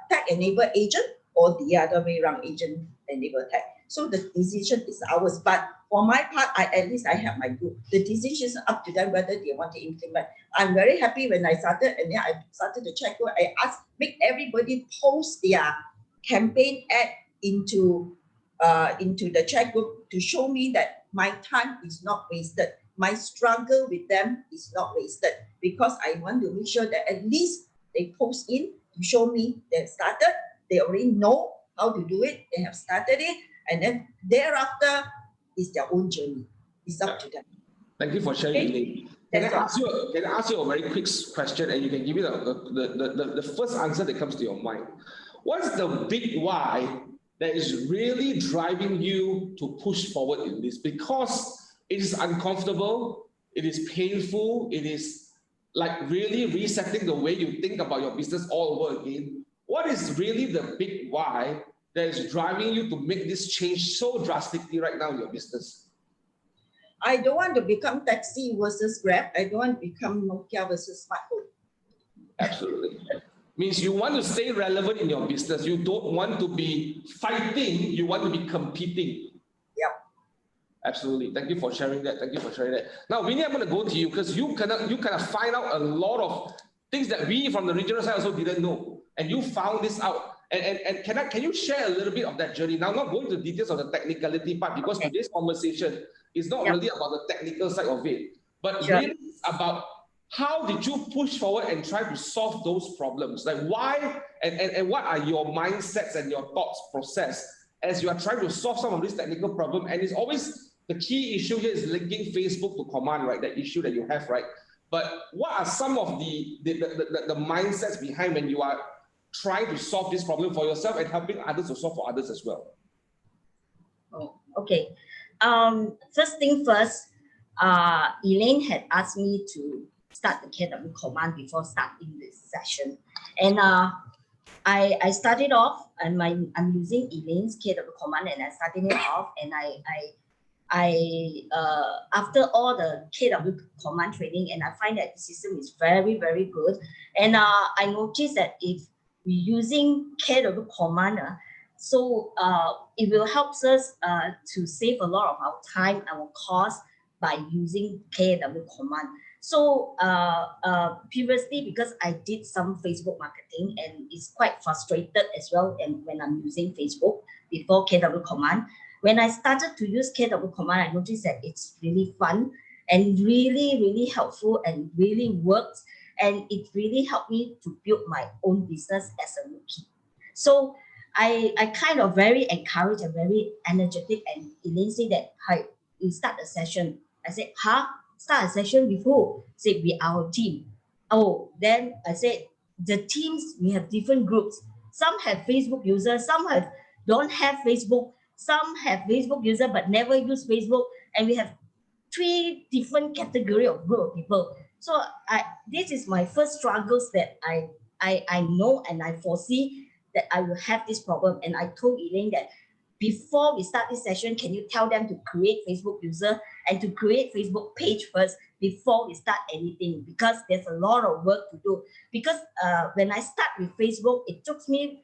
tech-enabled agent, or the other way around, agent-enabled tech. So the decision is ours. But for my part, at least I have my group. The decision is up to them whether they want to implement. I'm very happy when I started, and then I started the chat group. I asked, make everybody post their campaign ad into the chat group to show me that my time is not wasted. My struggle with them is not wasted, because I want to make sure that at least they post in to show me they've started, they already know how to do it, they have started it, and then thereafter is their own journey. It's up to them. Thank you for sharing, Elaine. Can I ask you a very quick question, and you can give me the first answer that comes to your mind. What's the big why that is really driving you to push forward in this? Because it is uncomfortable, it is painful, it is like really resetting the way you think about your business all over again. What is really the big why that is driving you to make this change so drastically right now in your business? I don't want to become taxi versus Grab. I don't want to become Nokia versus smartphone. Absolutely. Means you want to stay relevant in your business. You don't want to be fighting, you want to be competing. Yeah. Absolutely. Thank you for sharing that. Thank you for sharing that. Now, Winnie, I'm going to go to you because you kind of find out a lot of things that we from the regional side also didn't know. And you found this out. And can you share a little bit of that journey? Now, not going into details of the technicality part, because today's conversation is not really about the technical side of it, but really it's about how did you push forward and try to solve those problems? Like why and what are your mindsets and your thoughts process as you are trying to solve some of this technical problem? And it's always the key issue here is linking Facebook to command, right? That issue that you have, right? But what are some of the mindsets behind when you are trying to solve this problem for yourself and helping others to solve for others as well? Oh, okay. First thing first, Elaine had asked me to start the KW command before starting this session. And I started off, and I'm using Elaine's KW command, and I started it off, and after all the KW command training, and I find that the system is very, very good. And I noticed that if we're using KW command, so it will help us to save a lot of our time, our cost by using KW command. So previously, because I did some Facebook marketing, and it's quite frustrated as well, and when I'm using Facebook before KW command, when I started to use KW command, I noticed that it's really fun and really, really helpful and really works. And it really helped me to build my own business as a rookie. So I kind of very encouraged and very energetic, and Elaine said that, hi, you start a session. I said, huh? Start a session with who? Said, with our team. Oh, then I said, the teams, we have different groups. Some have Facebook users, some don't have Facebook, some have Facebook user but never use Facebook, and we have 3 different category of group of people. So this is my first struggles that I know, and I foresee that I will have this problem. And I told Elaine that before we start this session, can you tell them to create Facebook user and to create Facebook page first before we start anything, because there's a lot of work to do. Because when I start with Facebook, it took me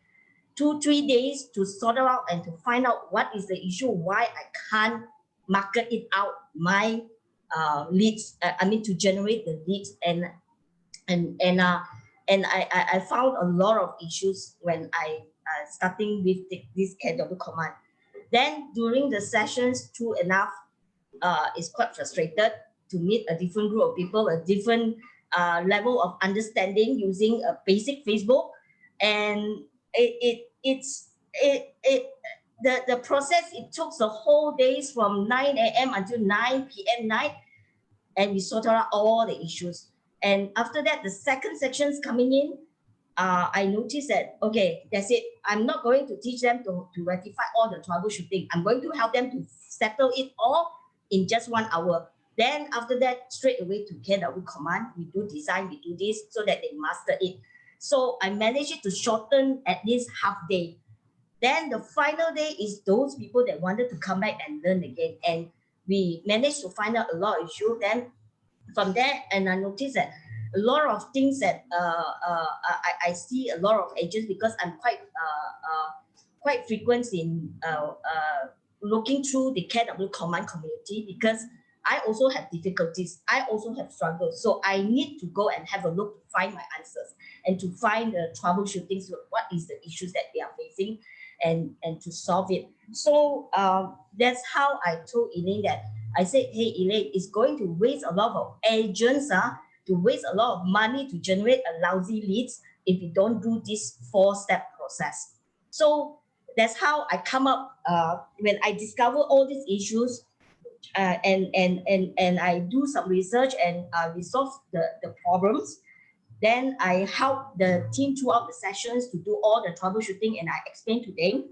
2-3 days to sort it out and to find out what is the issue, why I can't market it out my leads. I mean, to generate the leads, and I found a lot of issues when I starting with this KW command. Then during the sessions, is quite frustrated to meet a different group of people, a different level of understanding using a basic Facebook, and the process, it took the whole days from 9 a.m. until 9 p.m. night, and we sorted out all the issues. And after that, the second section's coming in. I noticed that, okay, that's it. I'm not going to teach them to rectify all the troubleshooting. I'm going to help them to settle it all in just 1 hour. Then after that, straight away to KW command, we do design, we do this so that they master it. So I managed it to shorten at least half day. Then the final day is those people that wanted to come back and learn again. And we managed to find out a lot of issues. Then from there, and I noticed that a lot of things that I see a lot of agents, because I'm quite frequent in looking through the KW command community, because I also have difficulties. I also have struggles. So I need to go and have a look to find my answers and to find the troubleshooting. So what is the issues that they are facing, and to solve it. So that's how I told Elaine that, I said, hey, Elaine, it's going to waste a lot of agents, to waste a lot of money to generate a lousy leads if you don't do this 4-step process. So that's how I come up, when I discover all these issues, and I do some research and resolve the problems. Then I help the team throughout the sessions to do all the troubleshooting, and I explain to them.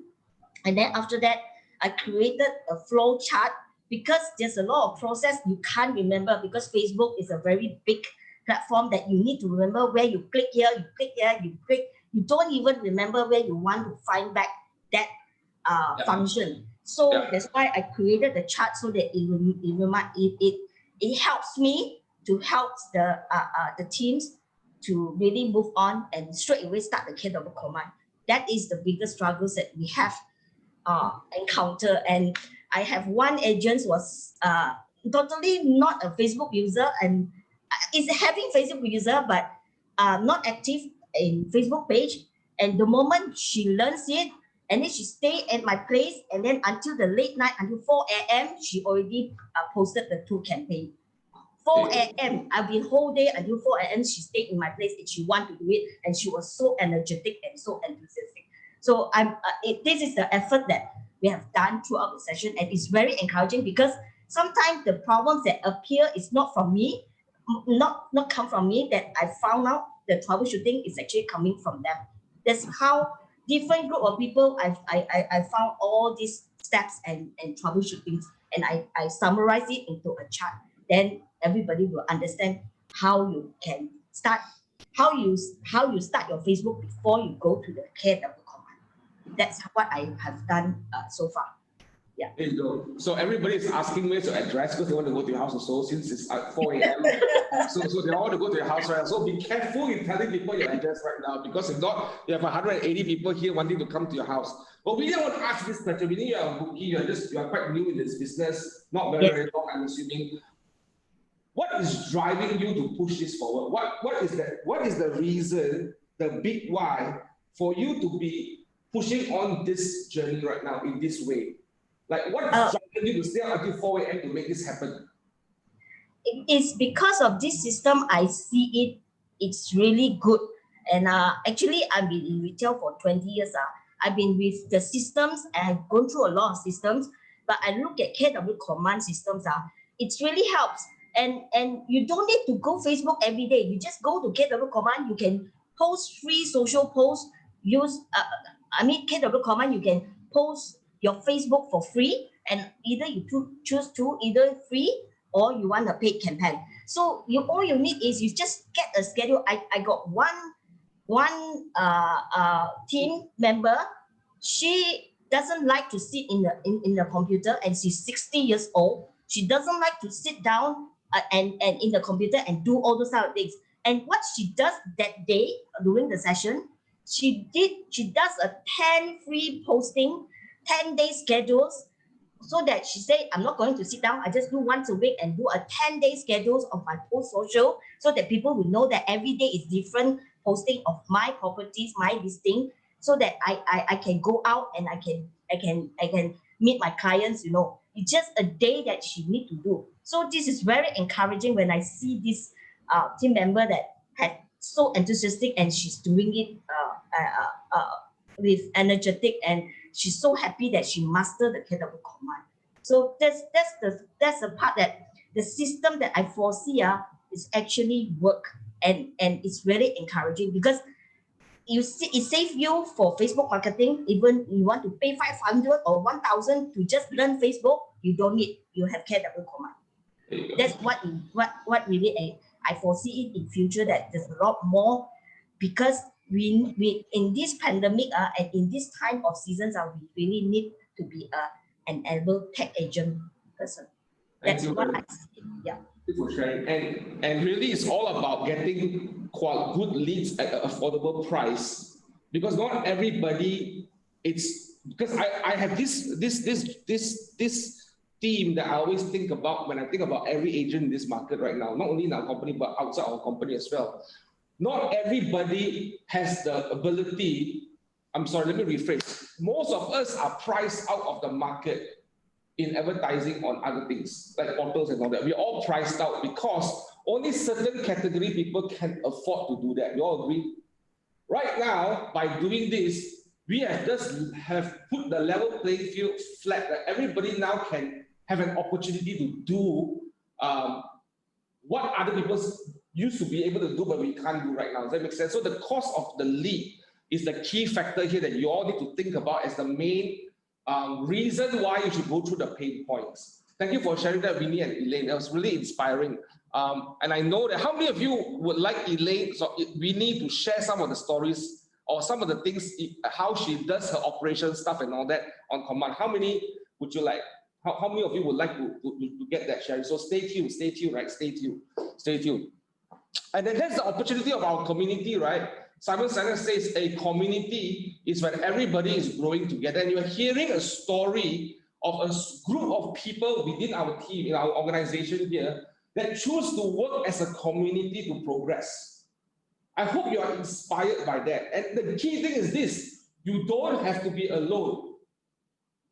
And then after that, I created a flow chart, because there's a lot of process you can't remember, because Facebook is a very big platform that you need to remember where you click here, you click here, you click. You don't even remember where you want to find back that function. So that's why I created the chart, so that it helps me to help the teams to really move on and straight away start the KW command. That is the biggest struggles that we have encountered. And I have one agent was totally not a Facebook user, and is having Facebook user, but not active in Facebook page. And the moment she learns it, and then she stay at my place, and then until the late night, until 4 a.m., she already posted the 2 campaign. 4 a.m. I've been whole day until 4 a.m. She stayed in my place and she wanted to do it, and she was so energetic and so enthusiastic. So this is the effort that we have done throughout the session, and it's very encouraging, because sometimes the problems that appear is not from me, not come from me, that I found out the troubleshooting is actually coming from them. That's how different group of people I found all these steps and troubleshooting, and I summarize it into a chart. Then everybody will understand how you can start, how you start your Facebook before you go to the KW command. That's what I have done so far. Yeah. There you go. So everybody is asking me to address, because they want to go to your house also, since it's at 4 a.m. so they all want to go to your house right now. So be careful in telling people your address right now, because if not, you have 180 people here wanting to come to your house. But we didn't want to ask this question. We think you are a bookie, you are quite new in this business, not very long, I'm assuming. What is driving you to push this forward? What is the reason, the big why, for you to be pushing on this journey right now in this way? Like, what is driving you to stay up until 4 a.m. to make this happen? It's because of this system. I see it's really good. And actually, I've been in retail for 20 years. I've been with the systems, and I've gone through a lot of systems. But I look at KW command systems. It really helps. And you don't need to go Facebook every day. You just go to KW command. You can post free social posts. Use KW command. You can post your Facebook for free, and either you choose either free or you want a paid campaign. So all you need is you just get a schedule. I got one team member. She doesn't like to sit in the computer, and she's 60 years old. She doesn't like to sit down and in the computer and do all those other things. And what she does that day during the session, she does a 10 free posting, 10-day schedules, so that she said, I'm not going to sit down. I just do once a week and do a 10-day schedules of my post social, so that people will know that every day is different posting of my properties, my listing, so that I can go out and I can meet my clients. It's just a day that she need to do. So this is very encouraging when I see this team member that had so enthusiastic, and she's doing it with energetic, and she's so happy that she mastered the KW command. So that's the part that the system that I foresee is actually work, and it's really encouraging, because you see it saves you for Facebook marketing. Even you want to pay 500 or 1,000 to just learn Facebook, you don't need, you have KW command. That's what really I foresee it in future, that there's a lot more, because we in this pandemic and in this time of seasons we really need to be an able tech agent person. That's what I see. Yeah. Thank you for sharing. And really, it's all about getting good leads at an affordable price, because not everybody. It's because I have this theme that I always think about when I think about every agent in this market right now, not only in our company but outside our company as well. Not everybody has the ability. I'm sorry, let me rephrase. Most of us are priced out of the market in advertising on other things like portals and all that. We're all priced out because only certain category people can afford to do that. You all agree? Right now, by doing this, we have put the level playing field flat, that everybody now can have an opportunity to do what other people used to be able to do, but we can't do right now. Does that make sense? So the cost of the lead is the key factor here that you all need to think about as the main reason why you should go through the pain points. Thank you for sharing that, Winnie and Elaine. That was really inspiring. And I know that how many of you would like Elaine, so Winnie, to share some of the stories or some of the things, how she does her operation stuff and all that on command? How many would you like? How many of you would like to get that sharing? So stay tuned, right? Stay tuned. And then that's the opportunity of our community, right? Simon Sinek says a community is when everybody is growing together. And you're hearing a story of a group of people within our team, in our organization here, that choose to work as a community to progress. I hope you are inspired by that. And the key thing is this: you don't have to be alone.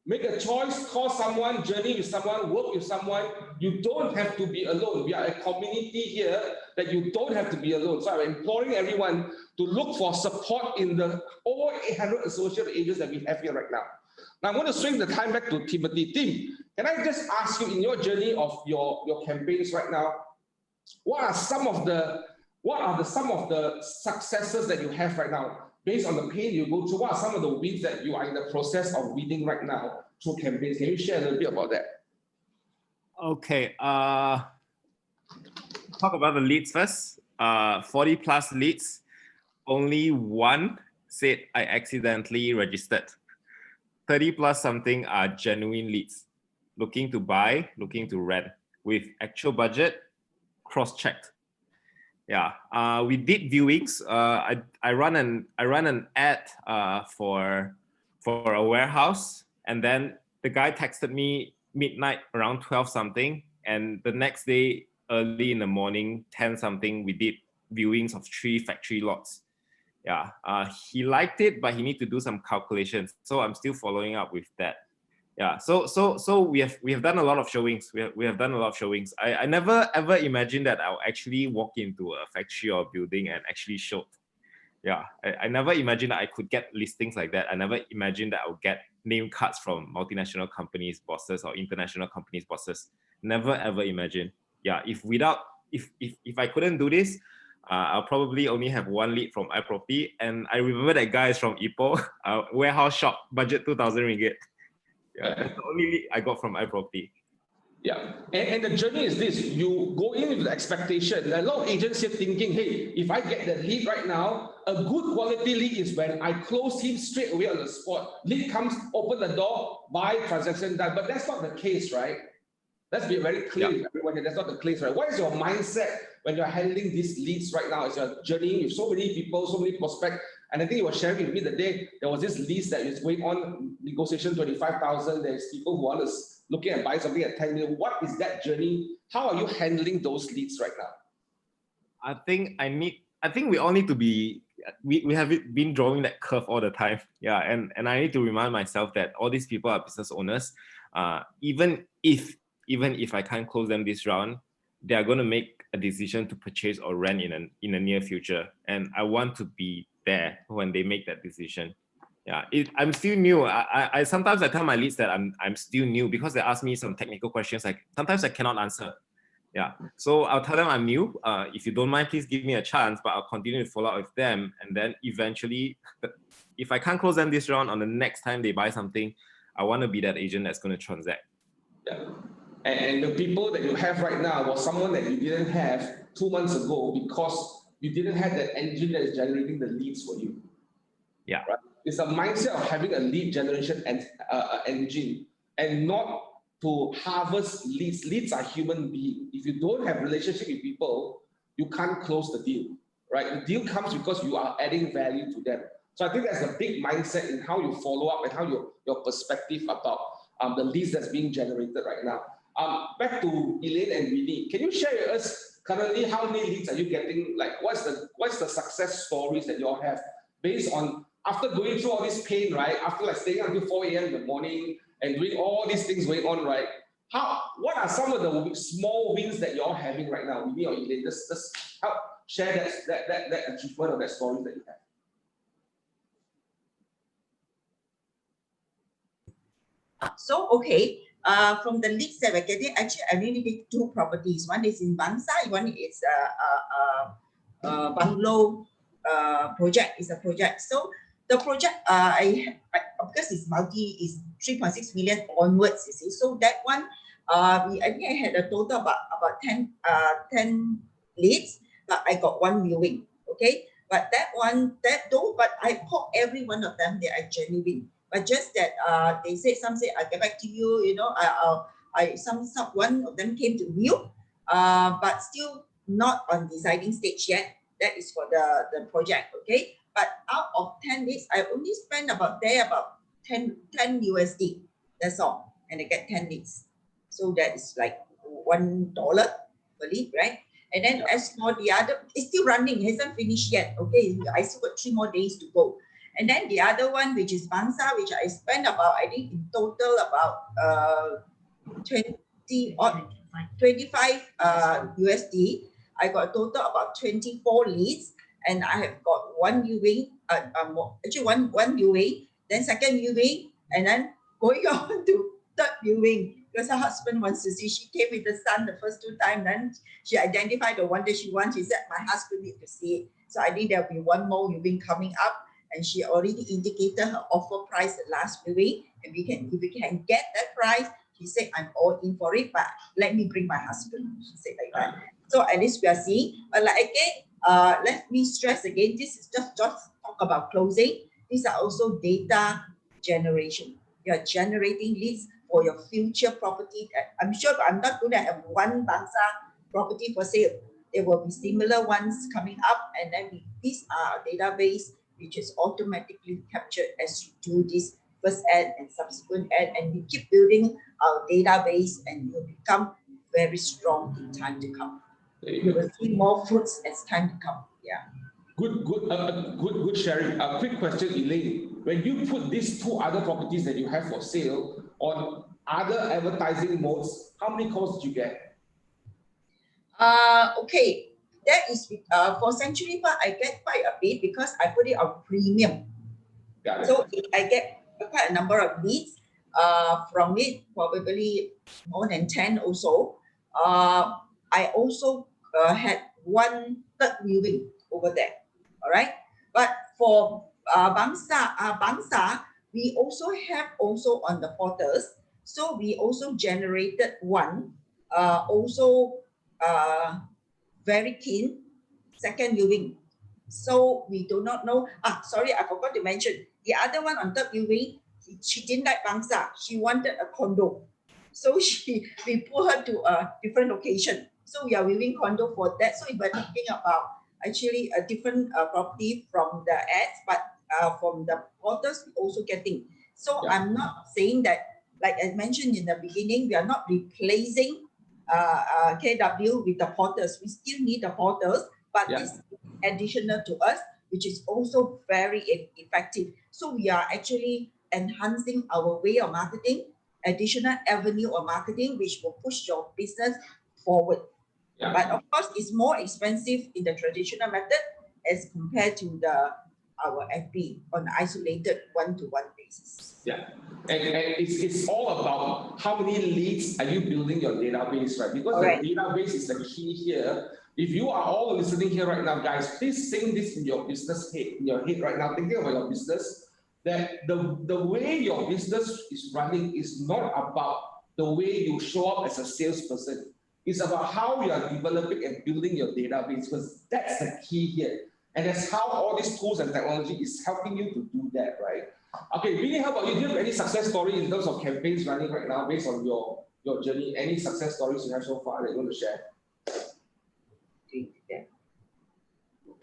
Make a choice, call someone, journey with someone, work with someone. You don't have to be alone. We are a community here that you don't have to be alone. So I'm imploring everyone to look for support in the over 800 associate agents that we have here right now. Now I'm going to swing the time back to Timothy. Tim, can I just ask you, in your journey of your campaigns right now, what are some of the successes that you have right now? Based on the pain you go through, what are some of the wins that you are in the process of winning right now through campaigns? Can you share a little bit about that? Okay, talk about the leads first. 40 plus leads, only one said I accidentally registered. 30 plus something are genuine leads, looking to buy, looking to rent, with actual budget, cross-checked. Yeah, we did viewings. I run an ad for a warehouse, and then the guy texted me midnight around 12 something, and the next day early in the morning 10 something we did viewings of 3 factory lots. Yeah, he liked it, but he need to do some calculations. So I'm still following up with that. Yeah, so we have done a lot of showings. We have done a lot of showings. I never ever imagined that I'll actually walk into a factory or building and actually show. Yeah, I never imagined that I could get listings like that. I never imagined that I would get name cards from multinational companies bosses or international companies bosses. Never ever imagined. Yeah, if I couldn't do this, I'll probably only have one lead from iProperty. And I remember that guy is from Ipoh, warehouse shop, budget 2,000 ringgit. Yeah, that's the only lead I got from iProperty. Yeah, and the journey is this: you go in with the expectation. A lot of agents here thinking, hey, if I get the lead right now, a good quality lead is when I close him straight away on the spot. Lead comes, open the door, buy, transaction done. But that's not the case, right? Let's be very clear with everyone here. That's not the case, right? What is your mindset when you're handling these leads right now? As you're journeying with so many people, so many prospects? And I think you were sharing with me the day there was this lease that is going on, negotiation 25,000. There's people who are looking at buying something at 10 million. What is that journey? How are you handling those leads right now? I think we all need to be, we have been drawing that curve all the time. Yeah, and I need to remind myself that all these people are business owners. Even if I can't close them this round, they are going to make a decision to purchase or rent in the near future, and I want to be there when they make that decision. Yeah, I'm still new. I sometimes I tell my leads that I'm still new because they ask me some technical questions. Like sometimes I cannot answer. Yeah, so I'll tell them I'm new. If you don't mind, please give me a chance, but I'll continue to follow up with them. And then eventually, if I can't close them this round, on the next time they buy something, I want to be that agent that's going to transact. Yeah. And the people that you have right now was someone that you didn't have 2 months ago because you didn't have that engine that is generating the leads for you. Yeah. Right? It's a mindset of having a lead generation engine and not to harvest leads. Leads are human beings. If you don't have relationship with people, you can't close the deal, right? The deal comes because you are adding value to them. So I think that's a big mindset in how you follow up and how your perspective about the leads that's being generated right now. Back to Elaine and Winnie, can you share with us currently how many leads are you getting? Like, what's the success stories that you all have based on after going through all this pain, right? After like staying until 4 a.m. in the morning and doing all these things going on, right? What are some of the small wins that you're having right now, Winnie or Elaine? Just help share that achievement or that story that you have. So, okay, from the leads that we're getting, actually, I really did 2 properties. One is in Bangsa, one is a bungalow project. It's a project. So the project, because it's is 3.6 million onwards, you see. So that one, I think I had a total about 10 leads, but I got 1 viewing. Okay, but but I called every one of them. They are genuine. But just that they said, some say I'll get back to you. You know, one of them came to view, but still not on deciding stage yet. That is for the project. Okay, but out of 10 leads, I only spend about 10 USD. That's all, and I get 10 leads. So that is like $1 per lead, right? And then as for the other, it's still running, hasn't finished yet. Okay, I still got 3 more days to go. And then the other one, which is Bangsa, which I spent about, I think in total about 25 USD. I got a total about 24 leads, and I have got 1 viewing, actually one viewing, then second viewing, and then going on to third viewing because her husband wants to see. She came with the son the first 2 times, then she identified the one that she wants. She said, my husband needs to see it. So I think there'll be 1 more viewing coming up. And she already indicated her offer price at last viewing. And if we can get that price, she said, I'm all in for it, but let me bring my husband. She said like that. So at least we are seeing. But like again, let me stress again, this is just talk about closing. These are also data generation. You are generating leads for your future property. I'm sure I'm not going to have 1 Bangsa property for sale. There will be similar ones coming up, and then these are database which is automatically captured as you do this first ad and subsequent ad, and we keep building our database, and you'll become very strong in time to come. You will see more fruits as time to come. Yeah. Good sharing. A quick question, Elaine. When you put these 2 other properties that you have for sale on other advertising modes, how many calls did you get? Okay. That is for Century Park, I get quite a bit because I put it on premium. So I get quite a number of leads from it, probably more than 10 or so. I also had 1 third viewing over there. All right. But for Bangsa, we also have on the portals. So we also generated 1, very keen, second viewing. So we do not know. Sorry, I forgot to mention. The other one on third viewing, she didn't like Bangsa. She wanted a condo. So we put her to a different location. So we are viewing condo for that. So we're talking about actually a different property from the ads, but from the portals we also getting. So I'm not saying that, like I mentioned in the beginning, we are not replacing KW with the portals. We still need the portals, but this is additional to us, which is also very effective. So we are actually enhancing our way of marketing, additional avenue of marketing, which will push your business forward. Yeah. But of course, it's more expensive in the traditional method as compared to our FB on isolated one-to-one basis. Yeah, and it's all about how many leads are you building your database, right? Because Correct. the database is the key here. If you are all listening here right now, guys, please sing this in your business head, in your head right now, thinking about your business, that the way your business is running is not about the way you show up as a salesperson. It's about how you are developing and building your database, because that's the key here. And that's how all these tools and technology is helping you to do that, right? Okay, Vinny, how about you? Do you have any success story in terms of campaigns running right now based on your journey? Any success stories you have so far that you want to share?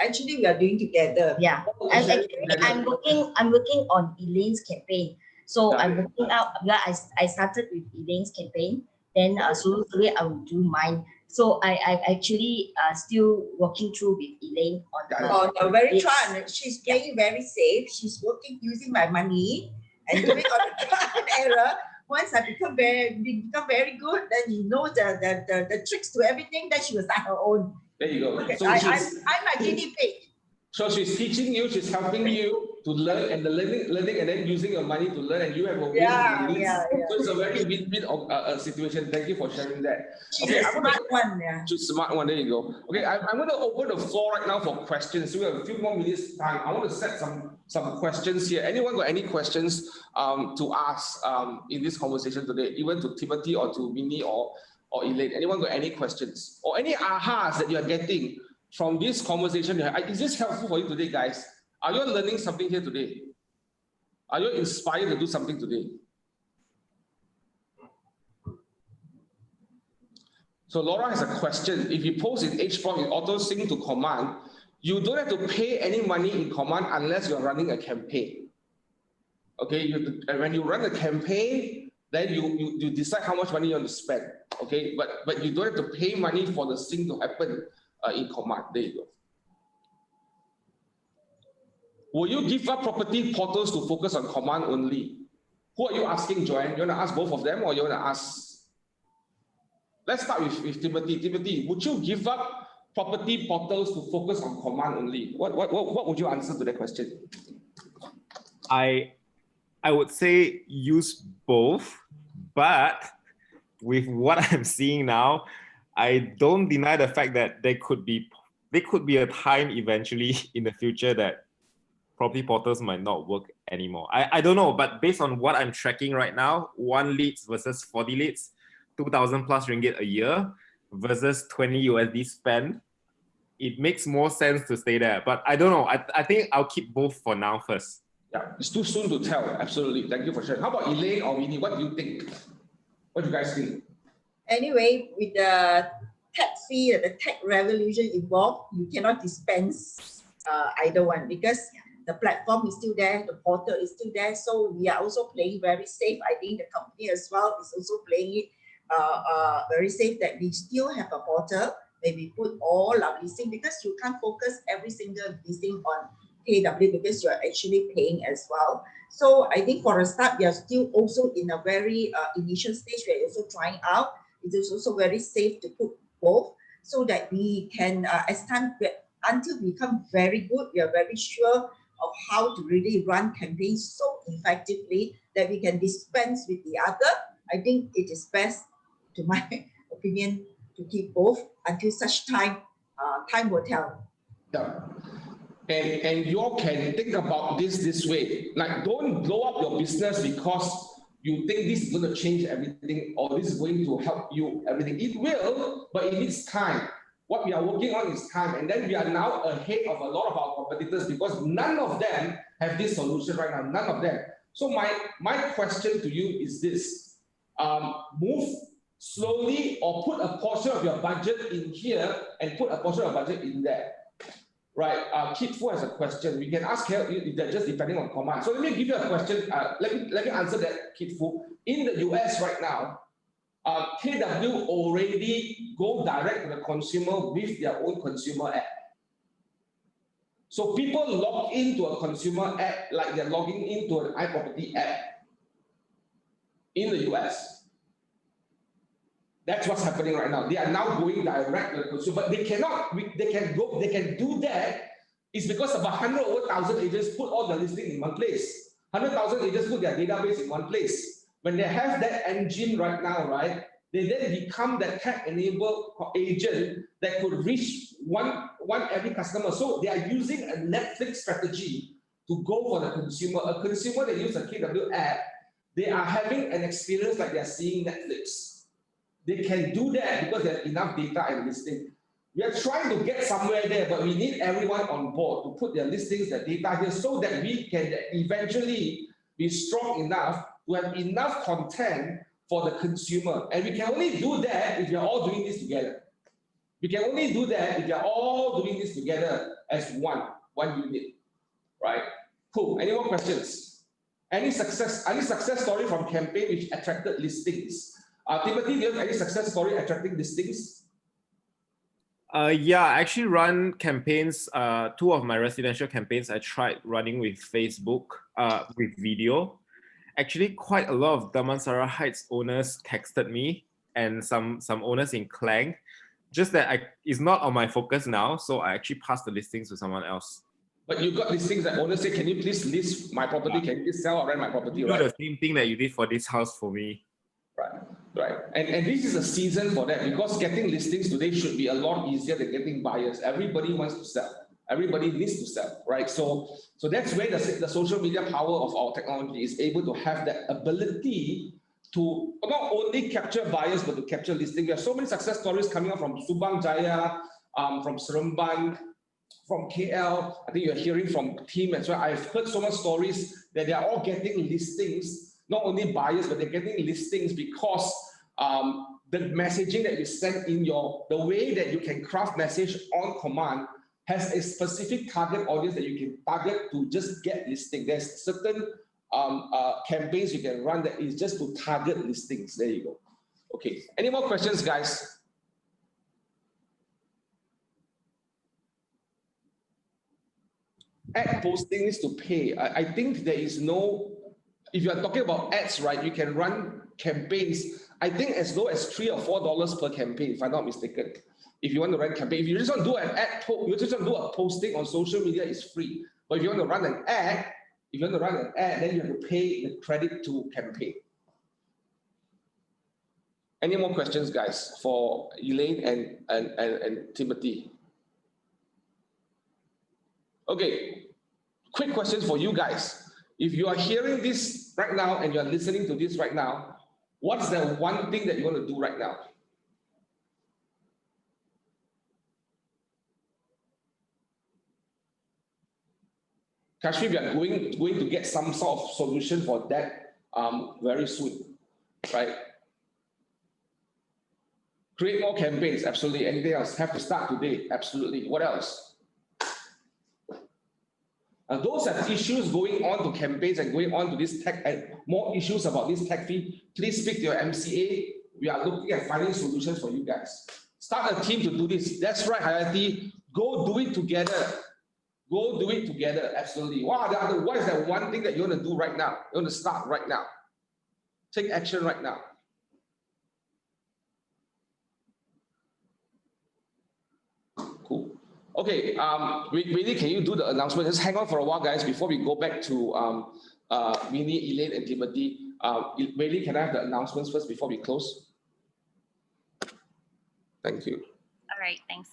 Actually, we are doing together. Yeah. Actually, I'm working on Elaine's campaign. So I'm working out. Yeah, I started with Elaine's campaign. Then slowly I will do mine. So I actually still working through with Elaine on a very try. She's playing very safe. She's working using my money and doing all the trial and error. Once I become very good, then you know the tricks to everything. Then she will start her own. There you go. Okay, So I'm a guinea pig. So she's teaching you, she's helping you to learn, and the learning, and then using your money to learn, and you have a win. Yeah. So it's a very win-win situation. Thank you for sharing that. She's a smart one. Yeah. She's a smart one. There you go. Okay, I'm going to open the floor right now for questions. So we have a few more minutes time. I want to set some questions here. Anyone got any questions to ask in this conversation today, even to Timothy or to Vinny or Elaine? Anyone got any questions or any ahas that you are getting from this conversation? Is this helpful for you today, guys? Are you learning something here today? Are you inspired to do something today? So Laura has a question. If you post in HBlock in auto sync to command, you don't have to pay any money in command unless you're running a campaign. Okay, when you run a campaign, then you decide how much money you want to spend. Okay, but you don't have to pay money for the sync to happen in command. There you go. Will you give up property portals to focus on command only? Who are you asking, Joanne? You want to ask both of them, or you want to ask? Let's start with Timothy. Timothy, would you give up property portals to focus on command only? What would you answer to that question? I would say use both, but with what I'm seeing now, I don't deny the fact that there could be a time eventually in the future that property portals might not work anymore. I don't know, but based on what I'm tracking right now, 1 leads versus 40 leads, 2,000 plus ringgit a year versus 20 USD spend, it makes more sense to stay there. But I don't know. I think I'll keep both for now first. Yeah, it's too soon to tell. Absolutely. Thank you for sharing. How about Elaine or Winnie? What do you think? What do you guys think? Anyway, with the tech fee, the tech revolution involved, you cannot dispense either one, because the platform is still there, the portal is still there. So we are also playing very safe. I think the company as well is also playing it very safe, that we still have a portal where we put all our listing, because you can't focus every single listing on KW because you're actually paying as well. So I think for a start, we are still also in a very initial stage. We're also trying out. It is also very safe to put both, so that we can, as time, until we become very good, we are very sure of how to really run campaigns so effectively that we can dispense with the other. I think it is best, to my opinion, to keep both until such time, time will tell. Yeah. And you all can think about this way. Like, don't blow up your business because you think this is going to change everything or this is going to help you everything. It will, but it needs time. What we are working on is time. And then we are now ahead of a lot of our competitors because none of them have this solution right now. None of them. So my question to you is this. Move slowly or put a portion of your budget in here and put a portion of budget in there. Right, Kit Fu has a question. We can ask her, they're just depending on command. So let me give you a question. Let me answer that, Kit Fu. In the US right now, KW already go direct to the consumer with their own consumer app. So people log into a consumer app like they're logging into an iProperty app in the US. That's what's happening right now. They are now going direct to the consumer, but they cannot. They can do that. It's because about 100 over 1,000 agents put all the listing in one place. 100,000 agents put their database in one place. When they have that engine right now, right, they then become that tech-enabled agent that could reach one every customer. So they are using a Netflix strategy to go for the consumer. A consumer that uses a KW app, they are having an experience like they are seeing Netflix. They can do that because they have enough data and listing. We are trying to get somewhere there, but we need everyone on board to put their listings, their data here, so that we can eventually be strong enough to have enough content for the consumer. And we can only do that if we are all doing this together. We can only do that if we are all doing this together as one unit, right? Cool. Any more questions? Any success story from campaign which attracted listings? Timothy, do you have any success story attracting listings? Yeah, I actually run campaigns. Two of my residential campaigns I tried running with Facebook, with video. Actually, quite a lot of Damansara Heights owners texted me, and some owners in Klang. Just that it's not on my focus now, so I actually passed the listings to someone else. But you got listings that owners say, can you please list my property? Can you please sell or rent my property? You do the same thing that you did for this house for me. Right. And this is a season for that, because getting listings today should be a lot easier than getting buyers. Everybody wants to sell. Everybody needs to sell, right? So that's where the social media power of our technology is able to have that ability to not only capture buyers, but to capture listings. We have so many success stories coming up from Subang Jaya, from Seremban, from KL. I think you're hearing from team as well. I've heard so much stories that they are all getting listings, not only buyers, but they're getting listings because the messaging that you send in the way that you can craft message on command has a specific target audience that you can target to just get listing. There's certain campaigns you can run that is just to target listings. There you go. Okay, any more questions, guys? Ad posting needs to pay. I think there is no, if you are talking about ads, right, you can run campaigns, I think as low as $3 or $4 per campaign, if I'm not mistaken. If you want to run a campaign, if you just want to do an ad, you just want to do a posting on social media, it's free. But if you want to run an ad, then you have to pay the credit to campaign. Any more questions, guys, for Elaine and Timothy? Okay, quick questions for you guys. If you are hearing this right now and you're listening to this right now, what's the one thing that you want to do right now? Kashmir, we are going to get some sort of solution for that very soon, right? Create more campaigns, absolutely. Anything else? Have to start today, absolutely. What else? Those are issues going on to campaigns and going on to this tech, and more issues about this tech fee. Please speak to your MCA. We are looking at finding solutions for you guys. Start a team to do this. That's right, Hayati. Go do it together. Go do it together, absolutely. What is that one thing that you want to do right now? You want to start right now. Take action right now. Cool. Okay, Winnie, can you do the announcement? Just hang on for a while, guys, before we go back to Winnie, Elaine, and Timothy. Winnie, can I have the announcements first before we close? Thank you. All right, thanks.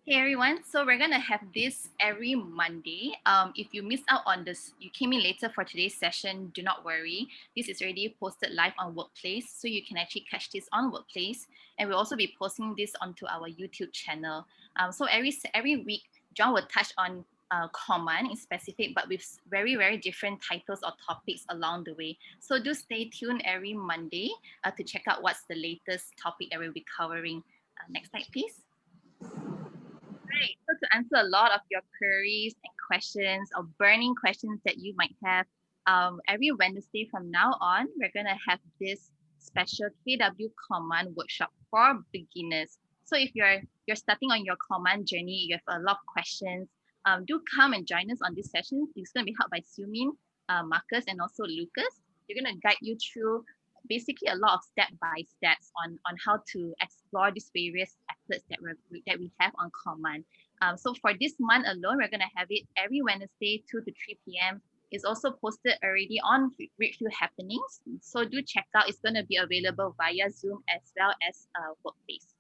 Hey everyone, so we're gonna have this every Monday. If you missed out on this, you came in later for today's session, do not worry. This is already posted live on Workplace, so you can actually catch this on Workplace. And we'll also be posting this onto our YouTube channel. So every week, John will touch on command in specific, but with very, very different titles or topics along the way. So do stay tuned every Monday to check out what's the latest topic that we'll be covering. Next slide, please. Right. So to answer a lot of your queries and questions or burning questions that you might have, every Wednesday from now on, we're going to have this special KW command workshop for beginners. So if you're starting on your command journey, you have a lot of questions, do come and join us on this session. It's going to be held by Xiumin, Marcus, and also Lucas. They're going to guide you through basically a lot of step-by-steps on how to explore these various efforts that we have on Command. So for this month alone, we're going to have it every Wednesday, 2 to 3 p.m. It's also posted already on Redfield Happenings. So do check out. It's going to be available via Zoom as well as Workplace.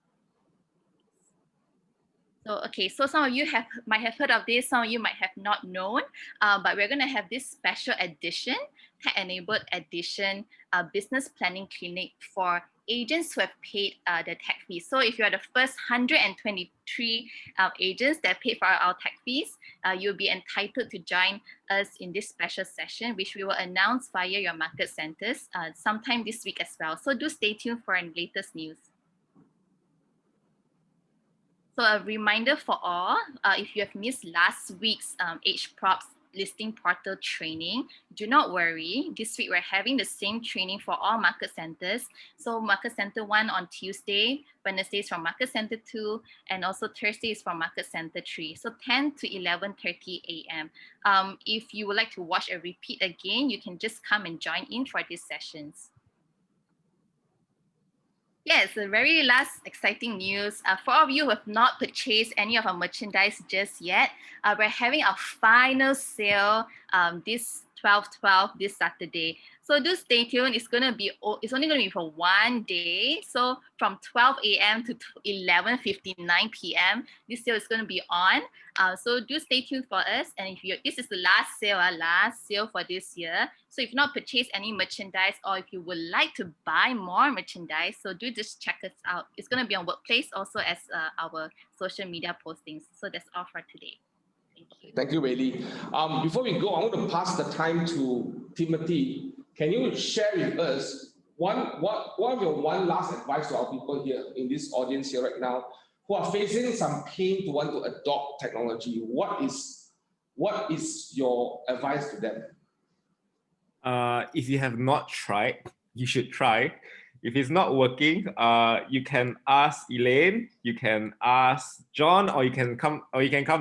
So, okay, so some of you might have heard of this, some of you might have not known, but we're going to have this special edition, tech-enabled edition, business planning clinic for agents who have paid the tech fees. So if you are the first 123 agents that paid for our tech fees, you'll be entitled to join us in this special session, which we will announce via your market centers sometime this week as well. So do stay tuned for our latest news. So a reminder for all, if you have missed last week's HProp's listing portal training, do not worry. This week we're having the same training for all market centers. So Market Center 1 on Tuesday, Wednesday is from Market Center 2, and also Thursday is from Market Center 3. So 10 to 11:30 a.m. If you would like to watch a repeat again, you can just come and join in for these sessions. Yes, the very last exciting news. For all of you who have not purchased any of our merchandise just yet, we're having our final sale this 12/12 this Saturday. So do stay tuned. It's only going to be for one day. So from 12 a.m. to 11:59 p.m. this sale is going to be on. So do stay tuned for us. And this is the last sale for this year. So if you've not purchased any merchandise, or if you would like to buy more merchandise, so do just check us out. It's going to be on Workplace also as our social media postings. So that's all for today. Thank you. Thank you, Bailey. Before we go, I want to pass the time to Timothy. Can you share with us one of your last advice to our people here in this audience here right now who are facing some pain to want to adopt technology? What is your advice to them? If you have not tried, you should try. If it's not working, you can ask Elaine, you can ask John, or you can come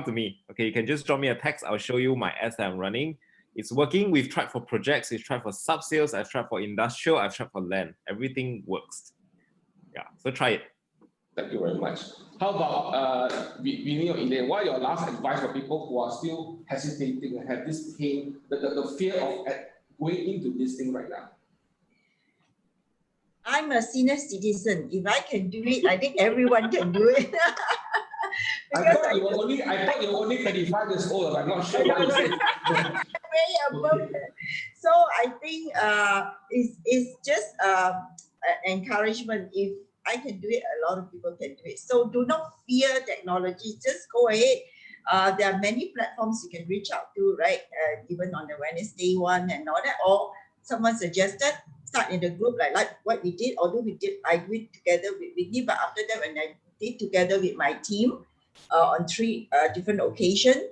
to me. Okay, you can just drop me a text. I'll show you my ads that I'm running. It's working. We've tried for projects, we've tried for sub-sales, I've tried for industrial, I've tried for land. Everything works. Yeah, so try it. Thank you very much. How about Vinny or Elaine? What are your last advice for people who are still hesitating and have this pain, the fear of going into this thing right now? I'm a senior citizen. If I can do it, I think everyone can do it. I thought you were only 35 years old. I'm not sure what you said. Way above that. So I think it's just encouragement. If I can do it, a lot of people can do it. So do not fear technology. Just go ahead. There are many platforms you can reach out to, right? Even on the Wednesday one and all that. Or someone suggested start in the group like what we did. Although I do it together with Vicky, but after that when I did together with my team on 3 different occasions,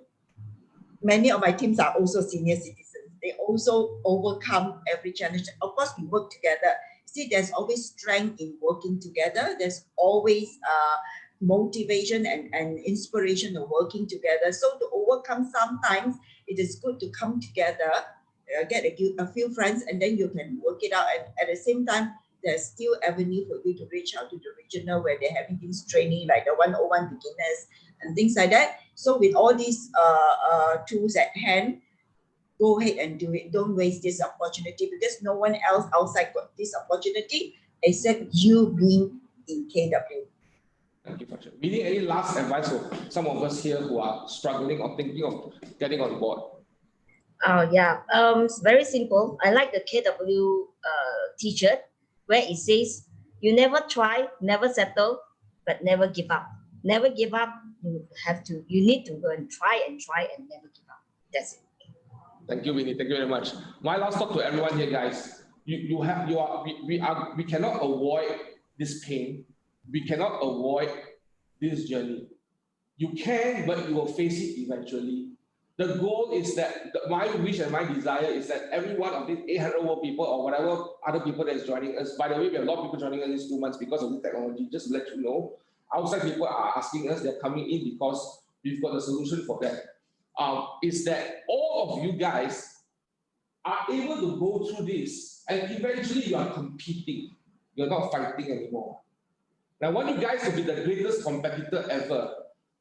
many of my teams are also senior citizens. They also overcome every challenge. Of course, we work together. See, there's always strength in working together. There's always motivation and inspiration of working together. So to overcome, sometimes it is good to come together, get a few friends, and then you can work it out. And at the same time, there's still avenue for you to reach out to the regional where they're having these training like the 101 beginners and things like that. So with all these tools at hand, go ahead and do it. Don't waste this opportunity because no one else outside got this opportunity except you being in KW. Thank you, Fasha. Really, any last advice for some of us here who are struggling or thinking of getting on board? Yeah, it's very simple. I like the KW t-shirt where it says, you never try, never settle, but never give up. Never give up. You need to go and try and never give up. That's it. Thank you, Winnie. Thank you very much. My last thought to everyone here, guys. We cannot avoid this pain. We cannot avoid this journey. You can, but you will face it eventually. The goal is that my wish and my desire is that every one of these 800 more people or whatever other people that is joining us. By the way, we have a lot of people joining us these 2 months because of this technology. Just to let you know, outside people are asking us. They're coming in because we've got a solution for that. Is that all of you guys are able to go through this, and eventually you are competing. You're not fighting anymore. I want you guys to be the greatest competitor ever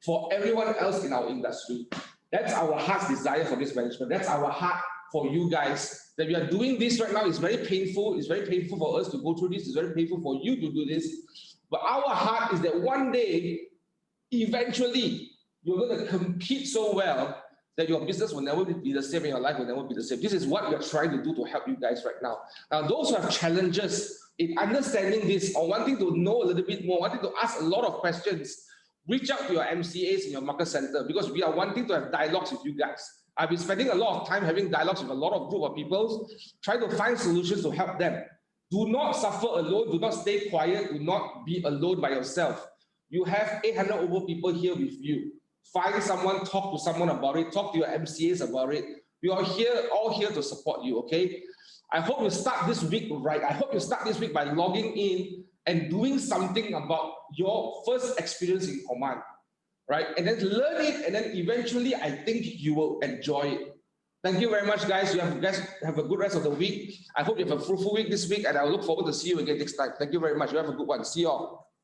for everyone else in our industry. That's our heart's desire for this management. That's our heart for you guys. That we are doing this right now is very painful. It's very painful for us to go through this. It's very painful for you to do this. But our heart is that one day, eventually, you're going to compete so well that your business will never be the same and your life will never be the same. This is what we're trying to do to help you guys right now. Now, those who have challenges in understanding this or wanting to know a little bit more, wanting to ask a lot of questions, reach out to your MCAs in your market center because we are wanting to have dialogues with you guys. I've been spending a lot of time having dialogues with a lot of group of people, trying to find solutions to help them. Do not suffer alone. Do not stay quiet. Do not be alone by yourself. You have 800 over people here with you. Find someone, talk to someone about it, talk to your MCAs about it. We are here, all here to support you, okay? I hope you start this week right. I hope you start this week by logging in and doing something about your first experience in command, right? And then learn it, and then eventually I think you will enjoy it. Thank you very much, guys. You guys have a good rest of the week. I hope you have a fruitful week this week, and I look forward to see you again next time. Thank you very much. You have a good one. See you all.